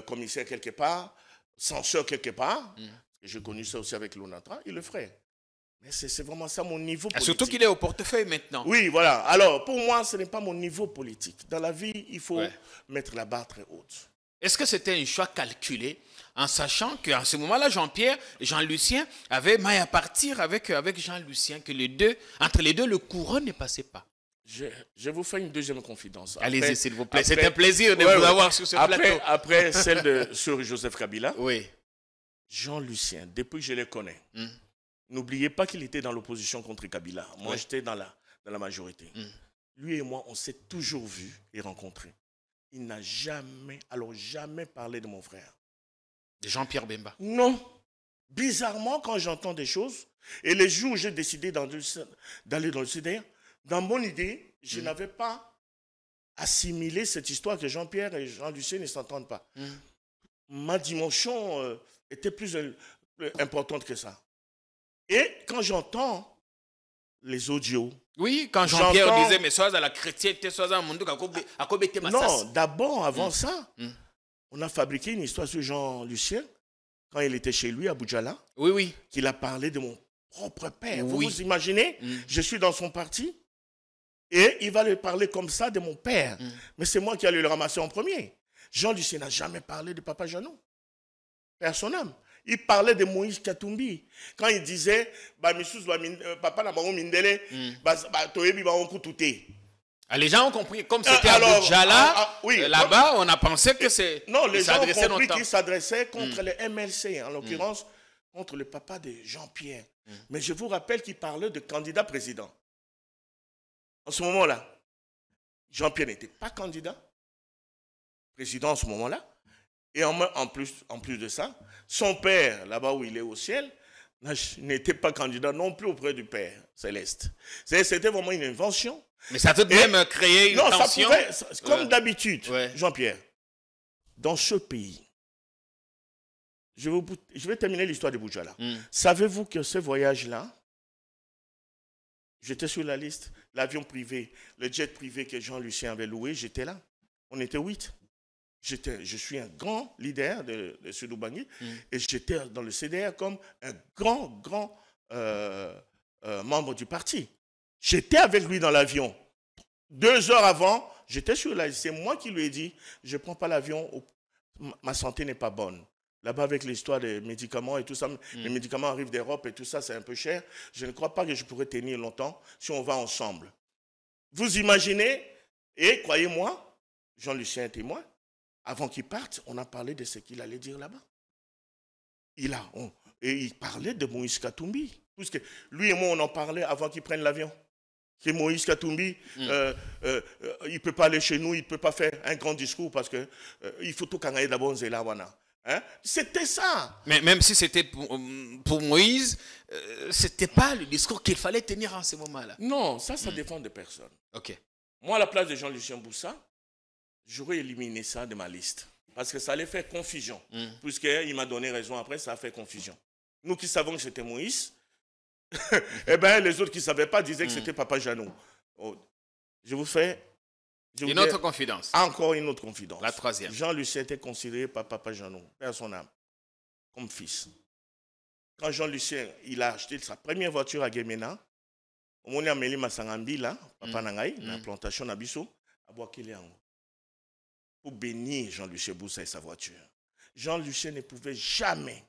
commissaire quelque part, censeur quelque part, j'ai connu ça aussi avec l'ONATRA, il le ferait. Mais c'est vraiment ça mon niveau politique. Surtout qu'il est au portefeuille maintenant. Oui, voilà. Alors, pour moi, ce n'est pas mon niveau politique. Dans la vie, il faut mettre la barre très haute. Est-ce que c'était un choix calculé en sachant qu'en ce moment-là, Jean-Pierre et Jean-Lucien avaient maille à partir avec Jean-Lucien, que entre les deux, le courant ne passait pas? Je vous fais une deuxième confidence. Allez-y, s'il vous plaît. C'est un plaisir de vous avoir sur ce plateau. Après celle sur Joseph Kabila, oui. Jean-Lucien, depuis que je le connais, n'oubliez pas qu'il était dans l'opposition contre Kabila. Moi, j'étais dans la majorité. Lui et moi, on s'est toujours vus et rencontrés. Il n'a jamais parlé de mon frère. De Jean-Pierre Bemba? Non. Bizarrement, quand j'entends des choses, et les jours où j'ai décidé d'aller dans le CDR, dans mon idée, je n'avais pas assimilé cette histoire que Jean-Pierre et Jean-Lucien ne s'entendent pas. Ma dimension était plus importante que ça. Et quand j'entends les audios... Oui, quand Jean-Pierre disait, mais sois à la chrétienté, sois à mon dos, à quoi bêter ma Non, d'abord, avant ça, on a fabriqué une histoire sur Jean-Lucien, quand il était chez lui à Boudjala. Oui, oui. Qu'il a parlé de mon propre père. Oui. Vous imaginez, je suis dans son parti, et il va lui parler comme ça de mon père. Mais c'est moi qui allais le ramasser en premier. Jean-Lucien n'a jamais parlé de Papa Jeannot. Personne n'aime. Il parlait de Moïse Katumbi. Quand il disait, Papa n'a pas mindele, les gens ont compris, comme c'était à Boudjala, là-bas, on a pensé que c'est... Non, les gens ont compris qu'il s'adressait contre le MLC, en l'occurrence, contre le papa de Jean-Pierre. Mais je vous rappelle qu'il parlait de candidat président. En ce moment-là, Jean-Pierre n'était pas candidat président en ce moment-là. Et en plus de ça, son père, là-bas où il est au ciel, n'était pas candidat non plus auprès du Père Céleste. C'était vraiment une invention. Mais ça a tout de même créé une tension. Comme d'habitude, Jean-Pierre, dans ce pays, je vais terminer l'histoire de Boudjala. Savez-vous que ce voyage-là, j'étais sur la liste, l'avion privé, le jet privé que Jean-Lucien avait loué, j'étais là. On était 8. Je suis un grand leader de Sud-Oubangui et j'étais dans le CDR comme un grand membre du parti. J'étais avec lui dans l'avion. 2 heures avant, j'étais sur la liste. C'est moi qui lui ai dit, je ne prends pas l'avion, ma santé n'est pas bonne. Là-bas, avec l'histoire des médicaments et tout ça, les médicaments arrivent d'Europe et tout ça, c'est un peu cher. Je ne crois pas que je pourrais tenir longtemps si on va ensemble. Vous imaginez, et croyez-moi, Jean-Lucien est témoin, avant qu'il parte, on a parlé de ce qu'il allait dire là-bas. Il parlait de Moïse Katumbi. Puisque lui et moi, on en parlait avant qu'il prenne l'avion. Que Moïse Katumbi, il ne peut pas aller chez nous, il ne peut pas faire un grand discours parce qu'il faut tout gagner d'abord Zelawana. Hein? C'était ça. Mais même si c'était pour Moïse, ce n'était pas le discours qu'il fallait tenir en ce moment-là. Non, ça dépend de personne. Ok. Moi, à la place de Jean-Lucien Boussa, j'aurais éliminé ça de ma liste. Parce que ça allait faire confusion. Puisqu'il m'a donné raison après, ça a fait confusion. Nous qui savons que c'était Moïse, eh bien, les autres qui ne savaient pas disaient que c'était Papa Jeannot. Oh, je vous fais... Une autre confidence. Encore une autre confidence. La troisième. Jean-Lucien était considéré par Papa Jeannot, père son âme, comme fils. Quand Jean-Lucien, il a acheté sa première voiture à Guémena, on a amené Massangambi là, Papa Nangaï, dans la plantation d'Abisso, à Boakéliango, pour bénir Jean-Lucien Boussa et sa voiture. Jean-Lucien ne pouvait jamais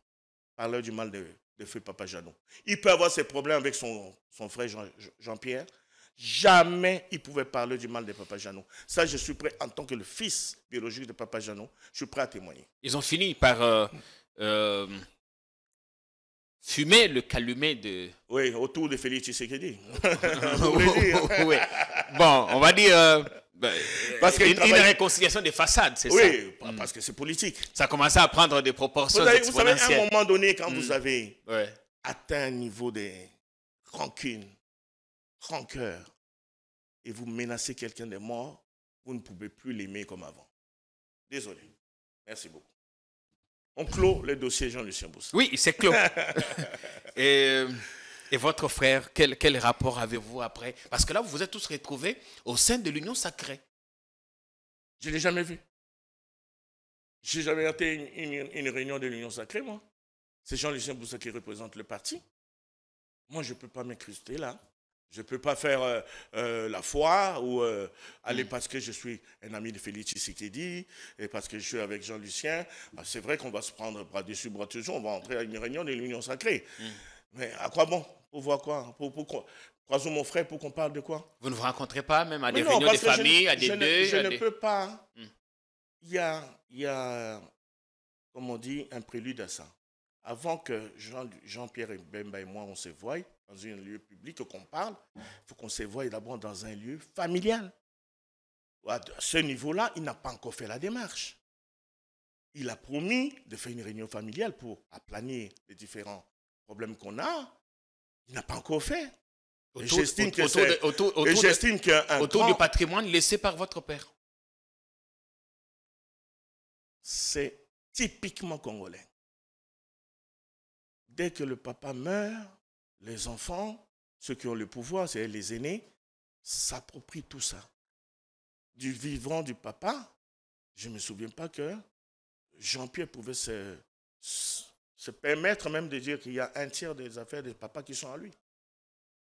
parler du mal de feu Papa Jeannot. Il peut avoir ses problèmes avec son frère Jean-Pierre. Jamais il pouvait parler du mal de Papa Jeannot. Ça, je suis prêt, en tant que le fils biologique de Papa Jeannot, je suis prêt à témoigner. Ils ont fini par fumer le calumet de... Oui, autour de Félix Tshisekedi. Oui. Bon, on va dire... Parce une réconciliation des façades, c'est ça? Oui, parce que c'est politique. Ça a commencé à prendre des proportions exponentielles. Vous savez, à un moment donné, quand vous avez atteint un niveau de rancune, rancœur, et vous menacez quelqu'un de mort, vous ne pouvez plus l'aimer comme avant. Désolé. Merci beaucoup. On clôt le dossier Jean-Lucien Boussa. Oui, c'est clos. Et votre frère, quel rapport avez-vous après? Parce que là, vous vous êtes tous retrouvés au sein de l'Union sacrée. Je ne l'ai jamais vu. Je n'ai jamais été une réunion de l'Union sacrée, moi. C'est Jean-Lucien Boussa qui représente le parti. Moi, je ne peux pas m'incruster là. Je ne peux pas faire la foi ou aller parce que je suis un ami de Félix Tshisekedi et parce que je suis avec Jean-Lucien. C'est vrai qu'on va se prendre bras dessus, bras dessous, on va entrer à une réunion de l'Union sacrée. Mais à quoi bon? Pour voir quoi? Pour croiser mon frère pour qu'on parle de quoi? Vous ne vous rencontrez pas même à des réunions de famille, à des deuils? Je ne peux pas. Il y a, comme on dit, un prélude à ça. Avant que Jean-Pierre Bemba et moi, on se voie dans un lieu public, qu'on parle, il faut qu'on se voie d'abord dans un lieu familial. À ce niveau-là, il n'a pas encore fait la démarche. Il a promis de faire une réunion familiale pour aplanir les différents problèmes qu'on a. Il n'a pas encore fait. J'estime autour du patrimoine laissé par votre père. C'est typiquement congolais. Dès que le papa meurt, les enfants, ceux qui ont le pouvoir, c'est les aînés, s'approprient tout ça. Du vivant du papa, je ne me souviens pas que Jean-Pierre pouvait se permettre même de dire qu'il y a un tiers des affaires de papa qui sont à lui.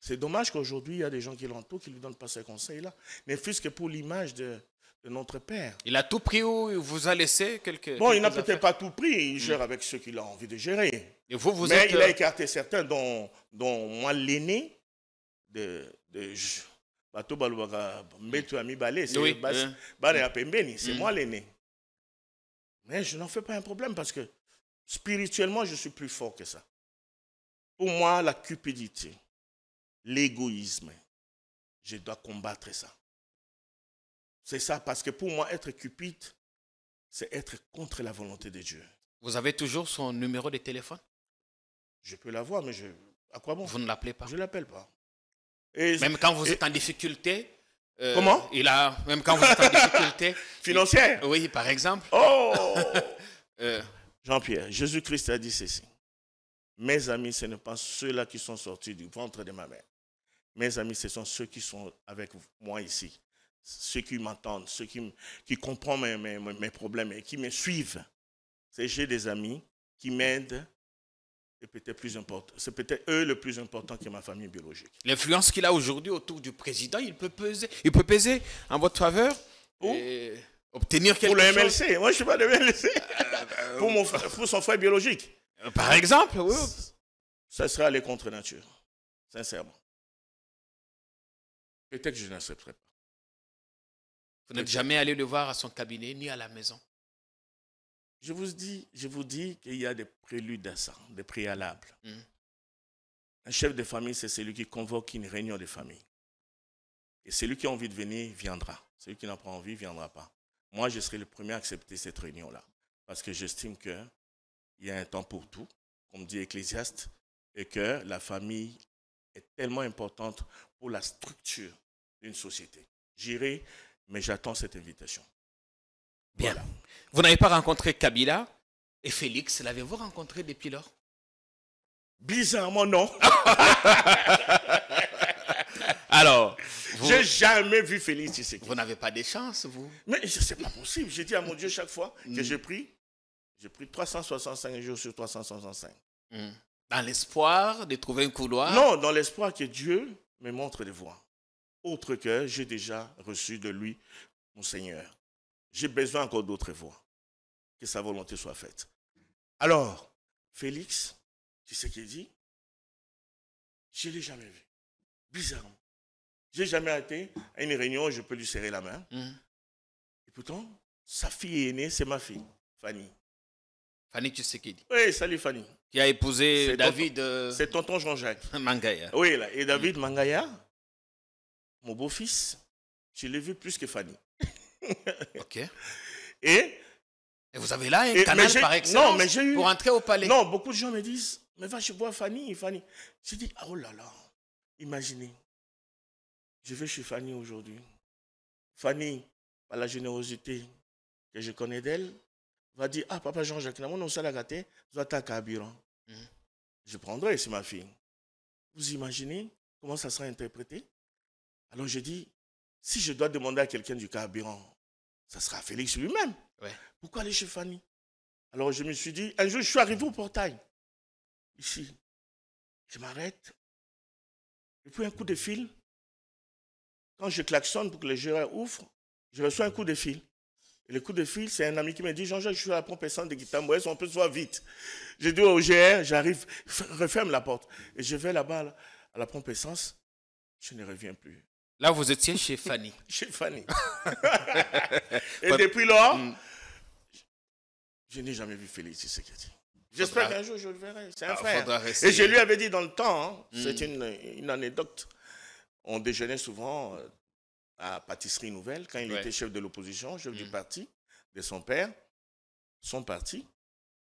C'est dommage qu'aujourd'hui, il y a des gens qui l'entourent, qui ne lui donnent pas ces conseils-là. Mais fût-ce que pour l'image de notre père. Il a tout pris ou il vous a laissé quelques... Bon, il n'a peut-être pas tout pris, il gère avec ceux qu'il a envie de gérer. Et vous mais il a écarté certains, dont moi l'aîné de Bato Balouaga, Mbeto Ami Balé, c'est moi l'aîné. Mais je n'en fais pas un problème parce que spirituellement, je suis plus fort que ça. Pour moi, la cupidité, l'égoïsme, je dois combattre ça. C'est ça, parce que pour moi, être cupide, c'est être contre la volonté de Dieu. Vous avez toujours son numéro de téléphone? Je peux l'avoir, mais à quoi bon? Vous ne l'appelez pas? Je ne l'appelle pas. Même quand vous êtes en difficulté? Comment? Même quand vous êtes en difficulté? Financière? Oui, par exemple. Oh Jean-Pierre, Jésus-Christ a dit ceci. Mes amis, ce ne sont pas ceux-là qui sont sortis du ventre de ma mère. Mes amis, ce sont ceux qui sont avec moi ici. Ceux qui m'entendent, ceux qui comprennent mes problèmes et qui me suivent. J'ai des amis qui m'aident et peut-être plus important. C'est peut-être eux le plus important que ma famille biologique. L'influence qu'il a aujourd'hui autour du président, il peut peser en votre faveur et obtenir quelque chose. Pour le MLC, moi je ne suis pas de MLC. Pour son frère biologique. Par exemple, oui. Ça serait aller contre nature, sincèrement. Peut-être que je n'accepterai pas. Vous n'êtes jamais allé le voir à son cabinet ni à la maison? Je vous dis qu'il y a des préludes à ça, des préalables. Un chef de famille, c'est celui qui convoque une réunion de famille. Et celui qui a envie de venir, viendra. Celui qui n'a pas envie, ne viendra pas. Moi, je serai le premier à accepter cette réunion-là. Parce que j'estime qu'il y a un temps pour tout, comme dit Ecclésiaste, et que la famille est tellement importante pour la structure d'une société. J'irai, mais j'attends cette invitation. Bien. Voilà. Vous n'avez pas rencontré Kabila et Félix, l'avez-vous rencontré depuis lors? Bizarrement, non. Alors, J'ai jamais vu Félix Tshisekedi. vous n'avez pas de chance, vous? Mais c'est pas possible. J'ai dit à mon Dieu chaque fois que j'ai pris 365 jours sur 365. Dans l'espoir de trouver un couloir? Non, dans l'espoir que Dieu me montre des voies. Autre que j'ai déjà reçu de lui, mon Seigneur. J'ai besoin encore d'autres voies. Que sa volonté soit faite. Alors, Félix, tu sais qu'il dit, je ne l'ai jamais vu. Bizarrement. Je n'ai jamais été à une réunion où je peux lui serrer la main. Et pourtant, sa fille aînée, c'est ma fille, Fanny. Fanny Tshisekedi. Oui, salut Fanny. Qui a épousé C'est David C'est tonton Jean-Jacques. Mangaya. Oui, là. Et David Mangaya, mon beau-fils, je l'ai vu plus que Fanny. Ok. Et vous avez là un canal par excellence pour entrer au palais? Non, beaucoup de gens me disent, mais va chez voir Fanny, Fanny. J'ai dit, oh là là, imaginez, je vais chez Fanny aujourd'hui. Fanny, par la générosité que je connais d'elle, va dire, ah papa Jean-Jacques, on a la gâté, je prendrai, c'est ma fille. Vous imaginez comment ça sera interprété? Alors je dis, si je dois demander à quelqu'un du carburant, ça sera Félix lui-même. Ouais. Pourquoi aller chez Fanny? Alors je me suis dit, un jour je suis arrivé au portail, ici, je m'arrête, et puis un coup de fil, quand je klaxonne pour que le gérant ouvre, je reçois un coup de fil. Et le coup de fil, c'est un ami qui me dit, Jean-Jacques, je suis à la pompe essence de Guitamboès, on peut se voir vite. J'ai dit au GR, j'arrive, referme la porte. Et je vais là-bas, à la pompe essence, je ne reviens plus. Là, vous étiez chez Fanny. Chez Fanny. Et depuis lors, je n'ai jamais vu Félix Tshisekedi. J'espère qu'un jour je le verrai. C'est un frère. Et je lui avais dit dans le temps, c'est une anecdote. On déjeunait souvent à Pâtisserie Nouvelle quand il était chef de l'opposition, chef du parti de son père, son parti.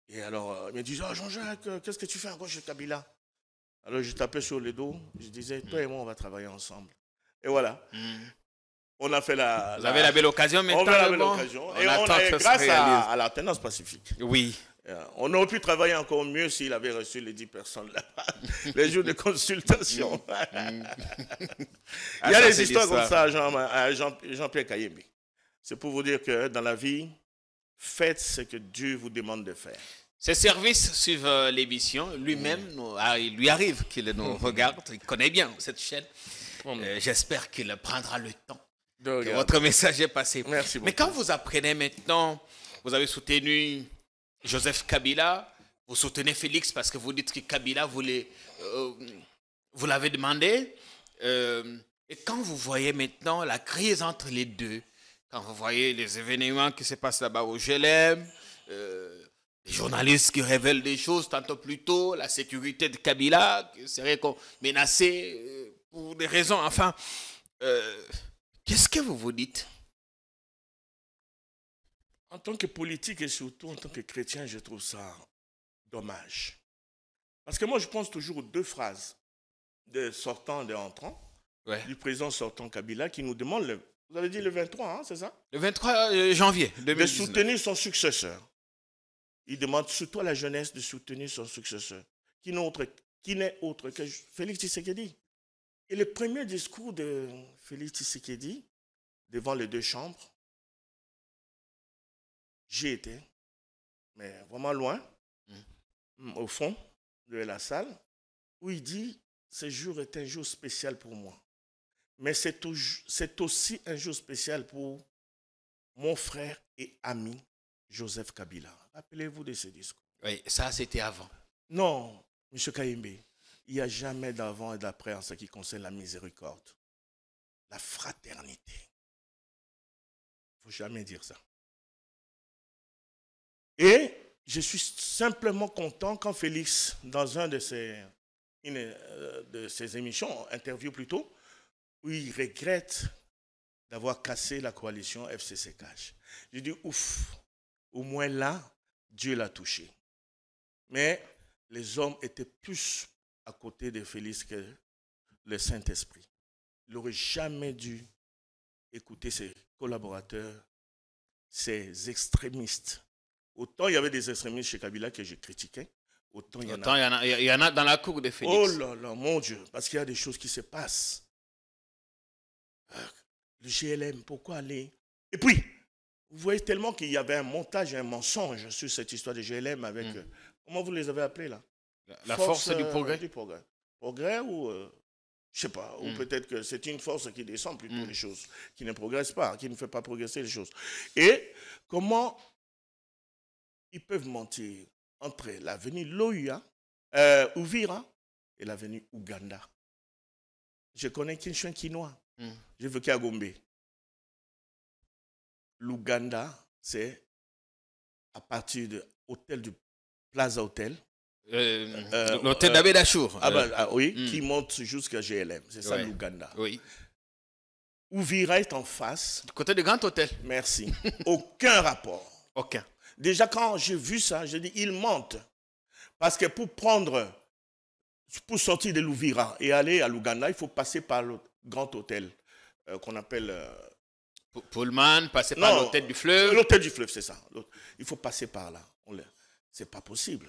Et alors, il me disait, oh Jean-Jacques, qu'est-ce que tu fais encore chez Kabila? Alors je tapais sur le dos, je disais, toi et moi, on va travailler ensemble. Et voilà. On a fait la... Vous avez la belle occasion maintenant. On a la belle occasion. Et on a, grâce à la Tendance Pacifique. Oui. On aurait pu travailler encore mieux s'il avait reçu les 10 personnes là-bas, les jours de consultation. Il y a des histoires comme ça à Jean-Pierre Kayembe. C'est pour vous dire que dans la vie, faites ce que Dieu vous demande de faire. Ces services suivent l'émission. Lui-même, il lui arrive qu'il nous regarde. Il connaît bien cette chaîne. J'espère qu'il prendra le temps. Que votre message est passé. Merci beaucoup. Mais quand vous apprenez maintenant, vous avez soutenu Joseph Kabila, vous soutenez Félix parce que vous dites que Kabila vous l'avez demandé. Et quand vous voyez maintenant la crise entre les deux, quand vous voyez les événements qui se passent là-bas au GLM, les journalistes qui révèlent des choses tantôt plus tôt, la sécurité de Kabila qui serait menacée pour des raisons, enfin, qu'est-ce que vous vous dites? En tant que politique et surtout en tant que chrétien, je trouve ça dommage. Parce que moi, je pense toujours aux deux phrases de sortant et d'entrant, du président sortant Kabila qui nous demande, vous avez dit le 23, hein, c'est ça? Le 23 janvier 2019. De soutenir son successeur. Il demande surtout à la jeunesse de soutenir son successeur, qui n'est autre que Félix Tshisekedi. Et le premier discours de Félix Tshisekedi devant les deux chambres, j'y étais, mais vraiment loin, au fond de la salle, où il dit « Ce jour est un jour spécial pour moi, mais c'est aussi un jour spécial pour mon frère et ami Joseph Kabila. » Rappelez-vous de ce discours. Oui, ça c'était avant. Non, M. Kayembe, il n'y a jamais d'avant et d'après en ce qui concerne la miséricorde, la fraternité. Il ne faut jamais dire ça. Et je suis simplement content quand Félix, dans un de ses émissions, interview plutôt, où il regrette d'avoir cassé la coalition FCC-CAJ. Je dis, ouf, au moins là, Dieu l'a touché. Mais les hommes étaient plus à côté de Félix que le Saint-Esprit. Il n'aurait jamais dû écouter ses collaborateurs, ces extrémistes. Autant il y avait des extrémistes chez Kabila que je critiquais, autant il y en a. Il y en a dans la cour de Félix. Oh là là, mon Dieu, parce qu'il y a des choses qui se passent. Le GLM, pourquoi aller? Et puis, vous voyez tellement qu'il y avait un montage et un mensonge sur cette histoire de GLM avec... comment vous les avez appelés là? La force du progrès. Progrès ou... je sais pas, ou peut-être que c'est une force qui descend plutôt les choses, qui ne progresse pas, qui ne fait pas progresser les choses. Et comment ils peuvent mentir entre l'avenue Loya, Uvira et l'avenue Ouganda? Je connais Kinshin Kinois. Je veux qu'à Gombe. L'Ouganda, c'est à partir de l'hôtel du Plaza Hotel. L'hôtel d'Abédachour. Oui, qui monte jusqu'à GLM. C'est ça l'Ouganda. Oui. Ouvira est en face. Du côté du Grand Hôtel. Merci. Aucun rapport. Aucun. Déjà, quand j'ai vu ça, j'ai dit, il mentent. Parce que pour sortir de l'Ouvira et aller à l'Ouganda, il faut passer par le Grand Hôtel qu'on appelle... Pullman, passer par l'hôtel du fleuve. L'hôtel du fleuve, c'est ça. Il faut passer par là. C'est pas possible.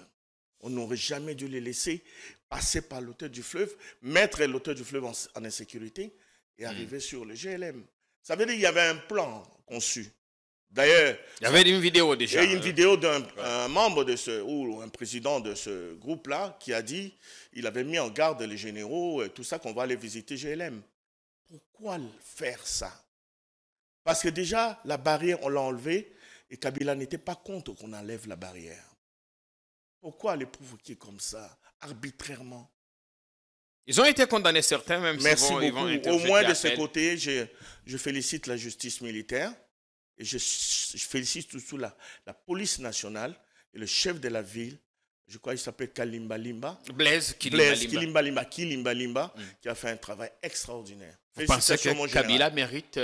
On n'aurait jamais dû les laisser passer par l'hôtel du fleuve, mettre l'hôtel du fleuve en insécurité et arriver sur le GLM. Ça veut dire qu'il y avait un plan conçu. D'ailleurs, il y avait une vidéo déjà. Il y a une vidéo d'un membre de ou un président de ce groupe-là qui a dit, il avait mis en garde les généraux et tout ça, qu'on va aller visiter GLM. Pourquoi faire ça? Parce que déjà, la barrière, on l'a enlevée et Kabila n'était pas contre qu'on enlève la barrière. Pourquoi les provoquer comme ça, arbitrairement? Ils ont été condamnés, certains, même. Merci beaucoup. Au moins de ce côté, je félicite la justice militaire et je félicite surtout la police nationale et le chef de la ville. Je crois qu'il s'appelle Kalimba Limba. Blaise Kilimba Limba, qui a fait un travail extraordinaire. Vous pensez que Kabila mérite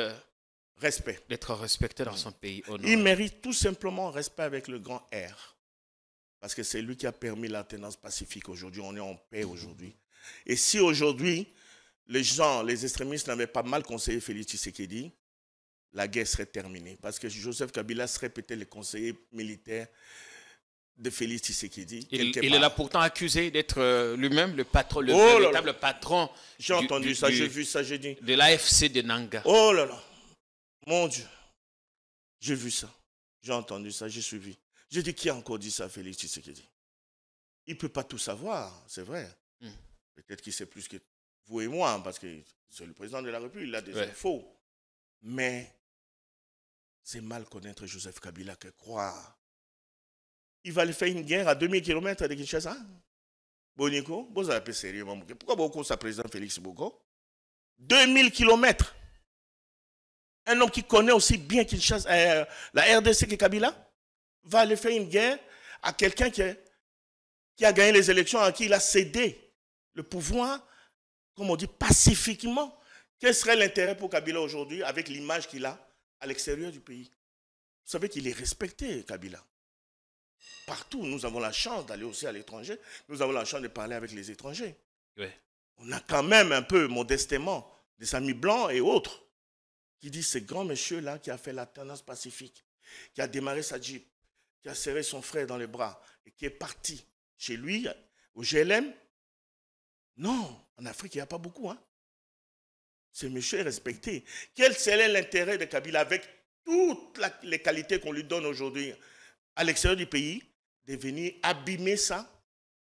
respect, d'être respecté dans son pays? Il mérite tout simplement respect avec le grand R. Parce que c'est lui qui a permis l'alternance pacifique aujourd'hui. On est en paix aujourd'hui. Et si aujourd'hui, les extrémistes n'avaient pas mal conseillé Félix Tshisekedi, la guerre serait terminée. Parce que Joseph Kabila serait peut-être le conseiller militaire de Félix Tshisekedi. Il est là pourtant accusé d'être lui-même le patron, le véritable patron. J'ai entendu ça, j'ai vu ça, j'ai dit. De l'AFC de Nanga. Oh là là, mon Dieu. J'ai vu ça, j'ai entendu ça, j'ai suivi. J'ai dit, qui a encore dit ça, Félix Tshisekedi? Il ne peut pas tout savoir, c'est vrai. Peut-être qu'il sait plus que vous et moi, parce que c'est le président de la République, il a des infos. Mais c'est mal connaître Joseph Kabila que croire. Il va aller faire une guerre à 2000 km de Kinshasa. Boniko, vous avez appelé sérieusement. Pourquoi beaucoup sa président Félix Boko? 2000 km. Un homme qui connaît aussi bien Kinshasa, la RDC que Kabila, va aller faire une guerre à quelqu'un qui a gagné les élections, à qui il a cédé le pouvoir, comme on dit, pacifiquement. Quel serait l'intérêt pour Kabila aujourd'hui avec l'image qu'il a à l'extérieur du pays? Vous savez qu'il est respecté, Kabila. Partout, nous avons la chance d'aller aussi à l'étranger. Nous avons la chance de parler avec les étrangers. Oui. On a quand même un peu, modestement, des amis blancs et autres qui disent, ce grand monsieur-là qui a fait l'alternance pacifique, qui a démarré sa Jeep, qui a serré son frère dans les bras et qui est parti chez lui, au GLM. Non, en Afrique, il n'y a pas beaucoup. Hein. Ce monsieur est respecté. Quel serait l'intérêt de Kabila, avec toutes les qualités qu'on lui donne aujourd'hui à l'extérieur du pays, de venir abîmer ça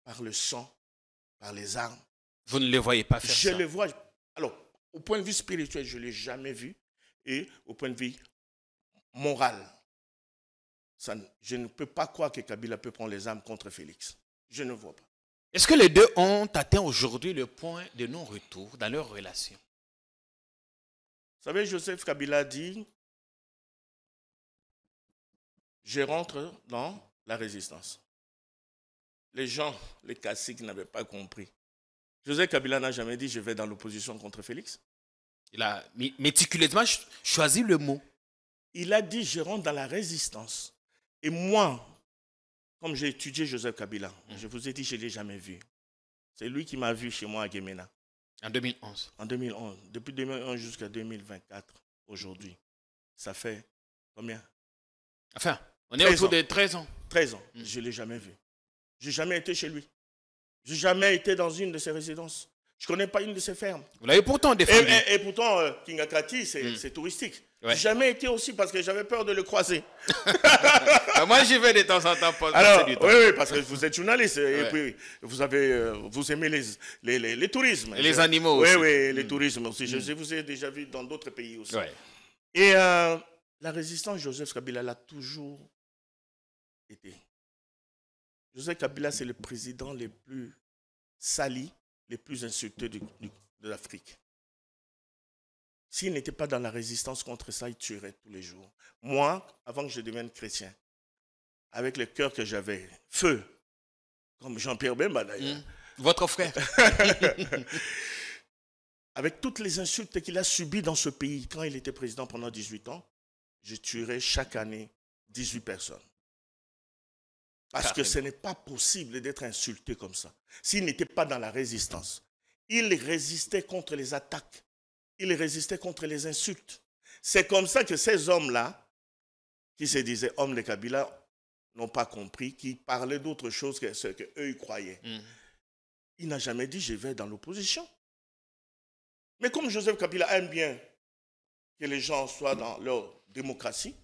par le sang, par les armes? Vous ne le voyez pas faire ça? Je le vois. Alors, au point de vue spirituel, je ne l'ai jamais vu. Et au point de vue moral, je ne peux pas croire que Kabila peut prendre les armes contre Félix. Je ne vois pas. Est-ce que les deux ont atteint aujourd'hui le point de non-retour dans leur relation? Vous savez, Joseph Kabila dit, je rentre dans la résistance. Les gens, les caciques n'avaient pas compris. Joseph Kabila n'a jamais dit, je vais dans l'opposition contre Félix. Il a méticuleusement choisi le mot. Il a dit, je rentre dans la résistance. Et moi, comme j'ai étudié Joseph Kabila, je vous ai dit, je ne l'ai jamais vu. C'est lui qui m'a vu chez moi à Guémena. En 2011. En 2011. Depuis 2011 jusqu'à 2024, aujourd'hui. Ça fait combien? Enfin, on est autour de 13 ans. 13 ans. Je ne l'ai jamais vu. Je n'ai jamais été chez lui. Je n'ai jamais été dans une de ses résidences. Je ne connais pas une de ses fermes. Vous l'avez pourtant défendu. Et pourtant, Kingakati, c'est touristique. Ouais. Je n'ai jamais été aussi parce que j'avais peur de le croiser. Moi, j'y vais de temps en temps pour Alors, passer du temps. oui, parce que vous êtes journaliste Ouais. et puis vous aimez les tourismes. Et les animaux aussi. Oui, les tourismes aussi. Je vous ai déjà vu dans d'autres pays aussi. Ouais. Et la résistance, Joseph Kabila l'a toujours été. Joseph Kabila, c'est le président le plus sali, le plus insulté de l'Afrique. S'il n'était pas dans la résistance contre ça, il tuerait tous les jours. Moi, avant que je devienne chrétien, avec le cœur que j'avais, feu, comme Jean-Pierre Bemba d'ailleurs. Votre frère. Avec toutes les insultes qu'il a subies dans ce pays, quand il était président pendant 18 ans, je tuerais chaque année 18 personnes. Parce que ce n'est pas possible d'être insulté comme ça. S'il n'était pas dans la résistance, il résistait contre les attaques. Il résistait contre les insultes. C'est comme ça que ces hommes-là, qui se disaient hommes de Kabila, n'ont pas compris, qui parlaient d'autre chose que ce qu'eux croyaient. Il n'a jamais dit « je vais dans l'opposition ». Mais comme Joseph Kabila aime bien que les gens soient dans leur démocratie,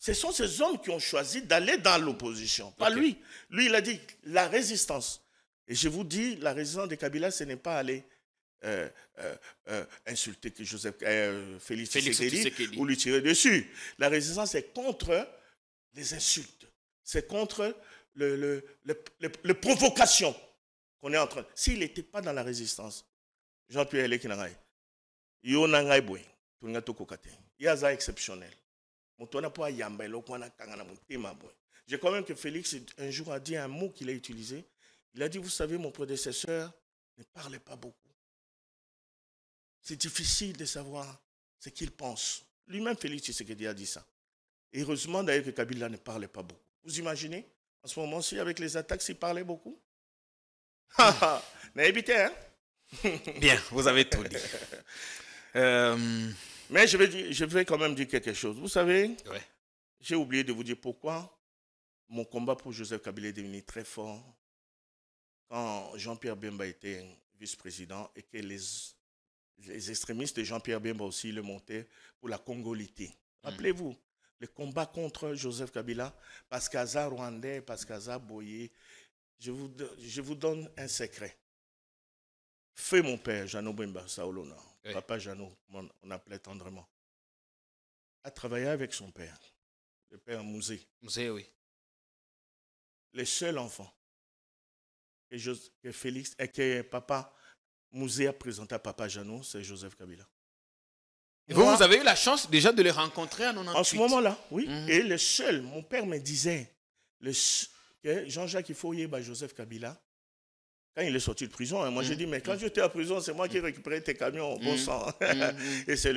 ce sont ces hommes qui ont choisi d'aller dans l'opposition, pas lui. Lui, il a dit la résistance. Et je vous dis, la résistance de Kabila, ce n'est pas aller insulter Félix Tshisekedi ou lui tirer dessus. La résistance, c'est contre les insultes. C'est contre les provocations qu'on est en train. S'il n'était pas dans la résistance, Jean-Pierre Elekinangai, yo nangai boy, tunga tokokate. Yaza exceptionnel. J'ai quand même que Félix un jour a dit un mot qu'il a utilisé. Il a dit, vous savez, mon prédécesseur ne parlait pas beaucoup. C'est difficile de savoir ce qu'il pense. Lui-même, Félix Tshisekedi a dit ça. Et heureusement d'ailleurs que Kabila ne parlait pas beaucoup. Vous imaginez, en ce moment-ci, avec les attaques, s'il parlait beaucoup? N'a évité, hein? Bien, vous avez tout dit. Mais je vais quand même dire quelque chose. Vous savez, j'ai oublié de vous dire pourquoi mon combat pour Joseph Kabila est devenu très fort quand Jean-Pierre Bemba était vice-président et que les extrémistes de Jean-Pierre Bemba aussi le montaient pour la congolité. Rappelez-vous, le combat contre Joseph Kabila, Pascaza Rwandais, Pascaza Boye, je vous donne un secret. Feu mon père, Jeannot Bemba, Saolona, papa Jeannot, on appelait tendrement, a travaillé avec son père, le père Mouzé. Mouzé, oui. Le seul enfant que Félix et que papa Mouzé a présenté à papa Jeannot, c'est Joseph Kabila. Et vous avez eu la chance déjà de les rencontrer en 98. En ce moment-là, oui. Et le seul, mon père me disait que Jean-Jacques Ifoye, Joseph Kabila, quand il est sorti de prison, moi j'ai dit, mais quand j'étais à prison, c'est moi qui ai récupéré tes camions, bon sang. Et c'est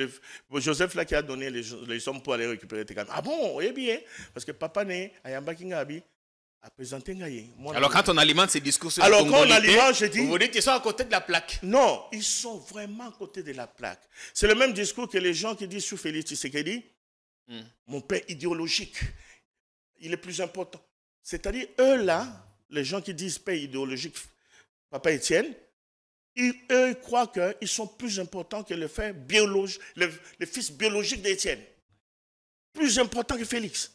Joseph là qui a donné les sommes pour aller récupérer tes camions. Ah bon, eh bien, parce que papa né, à Yamba Kingabi, a présenté Ngaye. Alors quand on alimente ces discours sur alors quand on alimente, je dis... Vous dites qu'ils sont à côté de la plaque. Non, ils sont vraiment à côté de la plaque. C'est le même discours que les gens qui disent sur Félix Tshisekedi, mon père idéologique, il est plus important. C'est-à-dire, eux là, les gens qui disent père idéologique, Papa Étienne, eux croient qu'ils sont plus importants que le fils biologique d'Étienne. Plus important que Félix.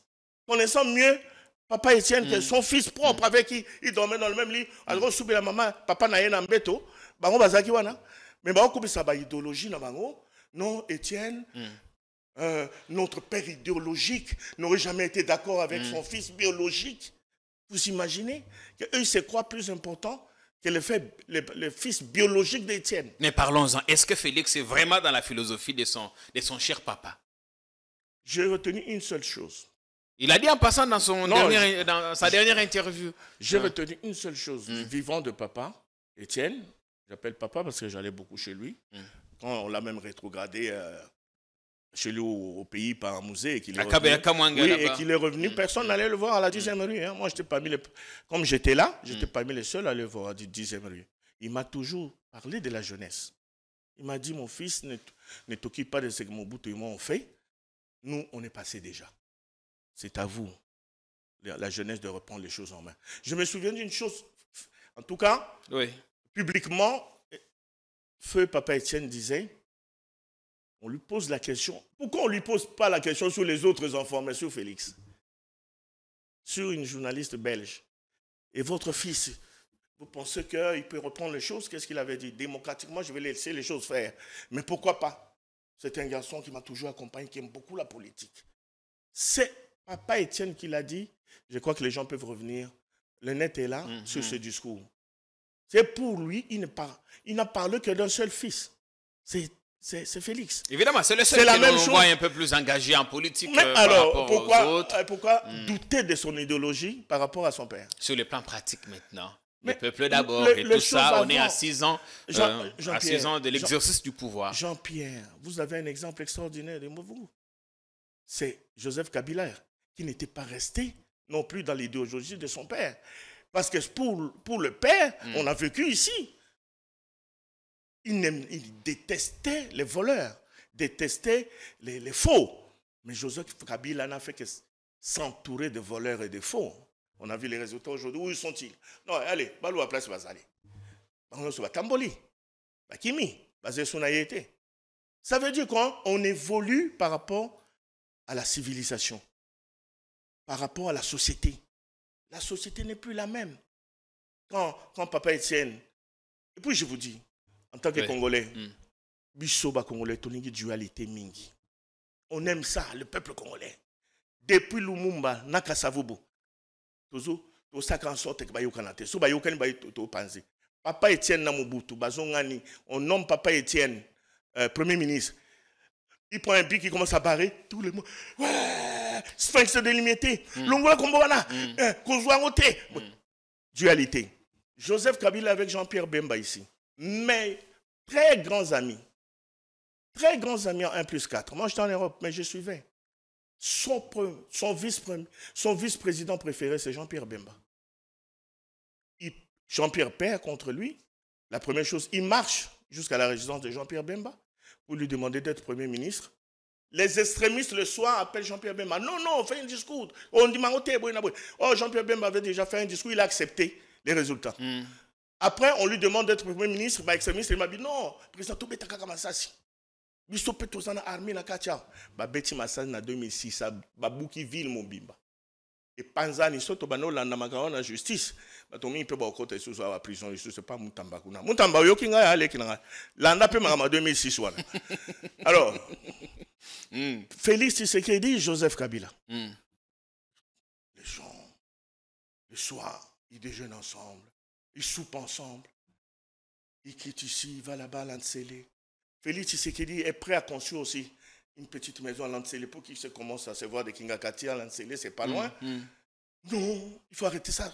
Connaissant mieux Papa Étienne que son fils propre avec qui il dormait dans le même lit. Alors, soubi la maman, papa n'a rien beto, bango bazaki wana. Mais bango coupe sa idéologie na bango. Non, Étienne, notre père idéologique n'aurait jamais été d'accord avec son fils biologique. Vous imaginez qu'eux se croient plus importants que le fils biologique d'Étienne. Mais parlons-en. Est-ce que Félix est vraiment dans la philosophie de son cher papa? J'ai retenu une seule chose. Il a dit en passant dans sa dernière interview. J'ai retenu une seule chose. Du vivant de papa, Étienne, j'appelle papa parce que j'allais beaucoup chez lui. Quand on l'a même rétrogradé chez lui au pays par un musée et qu'il est revenu, personne n'allait le voir à la 10e rue. Hein. Moi, comme j'étais là, j'étais parmi les seuls à aller voir à la 10e rue. Il m'a toujours parlé de la jeunesse. Il m'a dit, mon fils, ne t'occupe pas de ce que Mobutu et moi on fait. Nous, on est passé déjà. c'est à vous, la jeunesse, de reprendre les choses en main. Je me souviens d'une chose, en tout cas, oui, publiquement, feu Papa Étienne disait, on lui pose la question, pourquoi on ne lui pose pas la question sur les autres enfants, mais sur Félix, sur une journaliste belge. Et votre fils, vous pensez qu'il peut reprendre les choses? Qu'est-ce qu'il avait dit? Démocratiquement, je vais laisser les choses faire. Mais pourquoi pas? C'est un garçon qui m'a toujours accompagné, qui aime beaucoup la politique. C'est Papa Étienne qui l'a dit. Je crois que les gens peuvent revenir. Le net est là, sur ce discours. C'est pour lui, il n'a parlé que d'un seul fils. C'est Félix. Évidemment, c'est le seul qui nous voit un peu plus engagé en politique. Mais alors, pourquoi douter de son idéologie par rapport à son père? Sur le plan pratique maintenant. Le peuple d'abord et tout ça, on est à 6 ans, à 6 ans de l'exercice du pouvoir. Jean-Pierre, vous avez un exemple extraordinaire de vous. C'est Joseph Kabila qui n'était pas resté non plus dans l'idéologie de son père. Parce que pour le père, on a vécu ici. Il détestait les voleurs, détestait les faux. Mais Joseph Kabila n'a fait que s'entourer de voleurs et de faux. On a vu les résultats aujourd'hui. Où sont-ils? Non, allez, balou à place Bazali. On va Tamboli, Bakimi, basé sur Naïté. Ça veut dire qu'on évolue par rapport à la civilisation, par rapport à la société. La société n'est plus la même. Quand Papa Étienne, et puis je vous dis, en tant que Congolais, Bissoba Congolais, toningi dualité mingi. On aime ça, le peuple congolais. Depuis Lumumba, Nakasavubu, toujours, tout ça en sorte que Bayokanate, so Bayokani Bayoto Panzi. Papa Étienne Namobutu, Bazongani, on nomme Papa Étienne Premier ministre. Il prend un pic, il commence à barrer tout le monde. Ouais, Sphinx délimité, Longola Komboana, Kozouangote. Dualité. Joseph Kabila avec Jean-Pierre Bemba ici. Mais très grands amis en 1+4. Moi, j'étais en Europe, mais je suivais. Son vice-président préféré, c'est Jean-Pierre Bemba. Jean-Pierre perd contre lui. La première chose, il marche jusqu'à la résidence de Jean-Pierre Bemba pour lui demander d'être Premier ministre. Les extrémistes, le soir, appellent Jean-Pierre Bemba. Non, on fait un discours. On dit, oh, Jean-Pierre Bemba avait déjà fait un discours, il a accepté les résultats. Après, on lui demande d'être Premier ministre, extrémiste, il m'a dit, non, président Toubé Takaka Massassi. Biso Petosana armée la Katia. Beti Massassi en 2006, Babouki ville mon bimba. Et Panzani, soto bano landa makao na justice. Batomi pe ba côté sous la prison, c'est pas Mutamba kuna. Mutamba yo kinga ya ale kinga. Landa pe ma 2006 wana. Alors, Félix Tshisekedi, Joseph Kabila. Les gens, le soir, ils déjeunent ensemble, ils soupent ensemble. Ils quittent ici, ils vont là-bas à Lancelé. Félix Tshisekedi est prêt à construire aussi une petite maison à Lancelé pour qu'il se commence à se voir de Kingakati à Lancelé, c'est pas loin. Non, il faut arrêter ça.